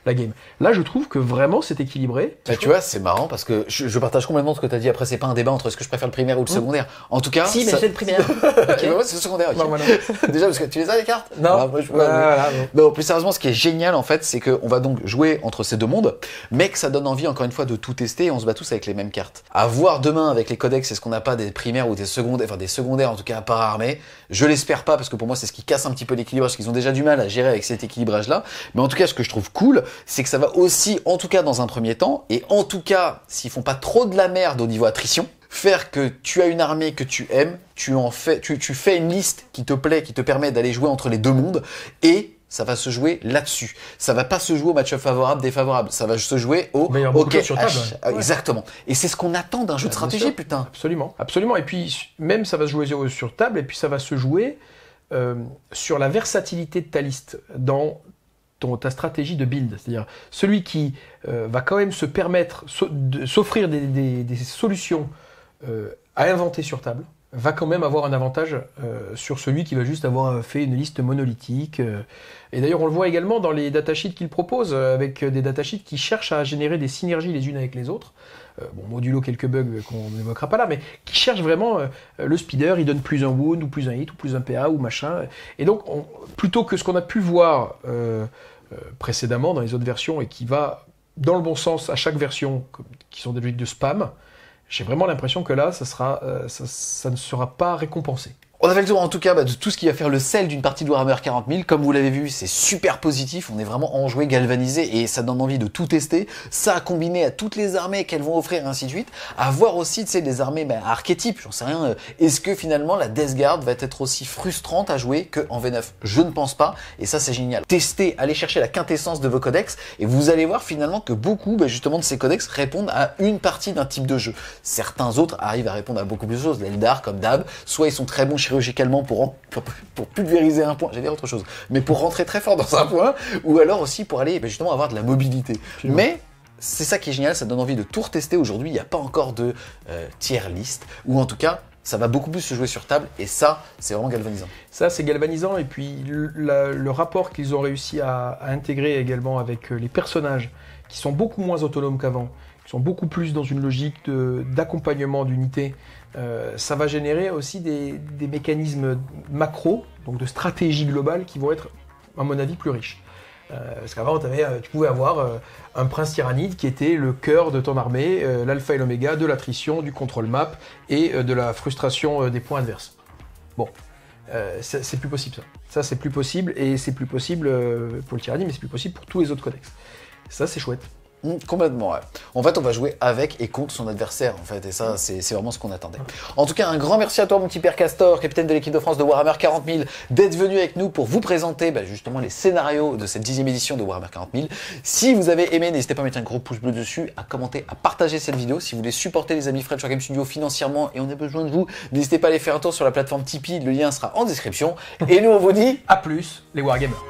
Speaker 2: la game. Là je trouve que vraiment c'est équilibré.
Speaker 1: Tu vois, c'est marrant parce que je partage complètement ce que tu as dit. Après, c'est pas un débat entre est-ce que je préfère le primaire ou le secondaire. En tout cas,
Speaker 3: si, mais c'est le primaire.
Speaker 1: Okay. Ouais, c'est le secondaire. Okay.
Speaker 2: Non, voilà.
Speaker 1: Déjà, parce que tu les as les cartes?
Speaker 2: Non.
Speaker 1: Ah, moi, voilà, non, plus sérieusement, ce qui est génial en fait, c'est qu'on va donc jouer entre ces deux mondes, mais que ça donne envie encore une fois de tout tester et on se bat tous avec les mêmes cartes. À voir demain avec les codex, est-ce qu'on n'a pas des primaires ou des secondaires, enfin des secondaires en tout cas à part armée. Je l'espère pas parce que pour moi c'est ce qui casse un petit peu l'équilibrage, parce qu'ils ont déjà du mal à gérer avec cet équilibrage là. Mais en tout cas, ce que je trouve cool, c'est que ça va aussi, en tout cas dans un premier temps, et en tout cas s'ils font pas trop de la merde au niveau attrition, faire que tu as une armée que tu aimes, tu fais une liste qui te plaît, qui te permet d'aller jouer entre les deux mondes, et ça va se jouer là-dessus. Ça va pas se jouer au match-up favorable, défavorable. Ça va se jouer au
Speaker 2: OK sur table.
Speaker 1: Exactement. Et c'est ce qu'on attend d'un jeu de stratégie, putain.
Speaker 2: Absolument. Absolument. Et puis, même ça va se jouer sur table, et puis ça va se jouer sur la versatilité de ta liste dans ta stratégie de build. C'est-à-dire, celui qui va quand même se permettre de s'offrir des solutions à inventer sur table, va quand même avoir un avantage sur celui qui va juste avoir fait une liste monolithique. Et d'ailleurs, on le voit également dans les datasheets qu'il propose, avec des datasheets qui cherchent à générer des synergies les unes avec les autres. Modulo quelques bugs qu'on n'évoquera pas là, mais qui cherchent vraiment le speeder, il donne plus un wound, ou plus un hit, ou plus un PA, ou machin. Et donc, plutôt que ce qu'on a pu voir précédemment dans les autres versions, et qui va dans le bon sens à chaque version, qui sont des logiques de spam, j'ai vraiment l'impression que là, ça ne sera pas récompensé.
Speaker 1: On a fait le tour en tout cas de tout ce qui va faire le sel d'une partie de Warhammer 40 000. Comme vous l'avez vu, c'est super positif, on est vraiment enjoué, galvanisé et ça donne envie de tout tester. Ça combiné à toutes les armées qu'elles vont offrir et ainsi de suite. À voir aussi, tu sais, des armées archétypes, j'en sais rien. Est-ce que finalement la Death Guard va être aussi frustrante à jouer qu'en V9? Je ne pense pas et ça c'est génial. Testez, allez chercher la quintessence de vos codex et vous allez voir finalement que beaucoup justement de ces codex répondent à une partie d'un type de jeu. Certains autres arrivent à répondre à beaucoup plus de choses. L'Eldar comme d'hab, soit ils sont très bons chirurgicalement pour pulvériser un point, j'allais dire autre chose, mais pour rentrer très fort dans un point, ou alors aussi pour aller justement avoir de la mobilité. Mais c'est ça qui est génial, ça donne envie de tout retester aujourd'hui, il n'y a pas encore de tier list, ou en tout cas, ça va beaucoup plus se jouer sur table, et ça, c'est vraiment galvanisant.
Speaker 2: Ça, c'est galvanisant, et puis le rapport qu'ils ont réussi à intégrer également avec les personnages, qui sont beaucoup moins autonomes qu'avant, qui sont beaucoup plus dans une logique d'accompagnement d'unités, ça va générer aussi des mécanismes macro, donc de stratégie globale, qui vont être, à mon avis, plus riches. Parce qu'avant, tu pouvais avoir un prince tyrannide qui était le cœur de ton armée, l'alpha et l'oméga de l'attrition, du control map et de la frustration des points adverses. Bon, c'est plus possible ça. Ça, c'est plus possible, et c'est plus possible pour le tyrannide, mais c'est plus possible pour tous les autres codex. Ça, c'est chouette.
Speaker 1: Complètement, ouais. En fait, on va jouer avec et contre son adversaire, en fait, et ça, c'est vraiment ce qu'on attendait. En tout cas, un grand merci à toi, mon petit père Castor, capitaine de l'équipe de France de Warhammer 40 000, d'être venu avec nous pour vous présenter justement les scénarios de cette 10e édition de Warhammer 40 000. Si vous avez aimé, n'hésitez pas à mettre un gros pouce bleu dessus, à commenter, à partager cette vidéo. Si vous voulez supporter les amis Fred Wargame Studio financièrement, et on a besoin de vous, n'hésitez pas à aller faire un tour sur la plateforme Tipeee, le lien sera en description. Et nous, on vous dit
Speaker 2: à plus, les Wargamers.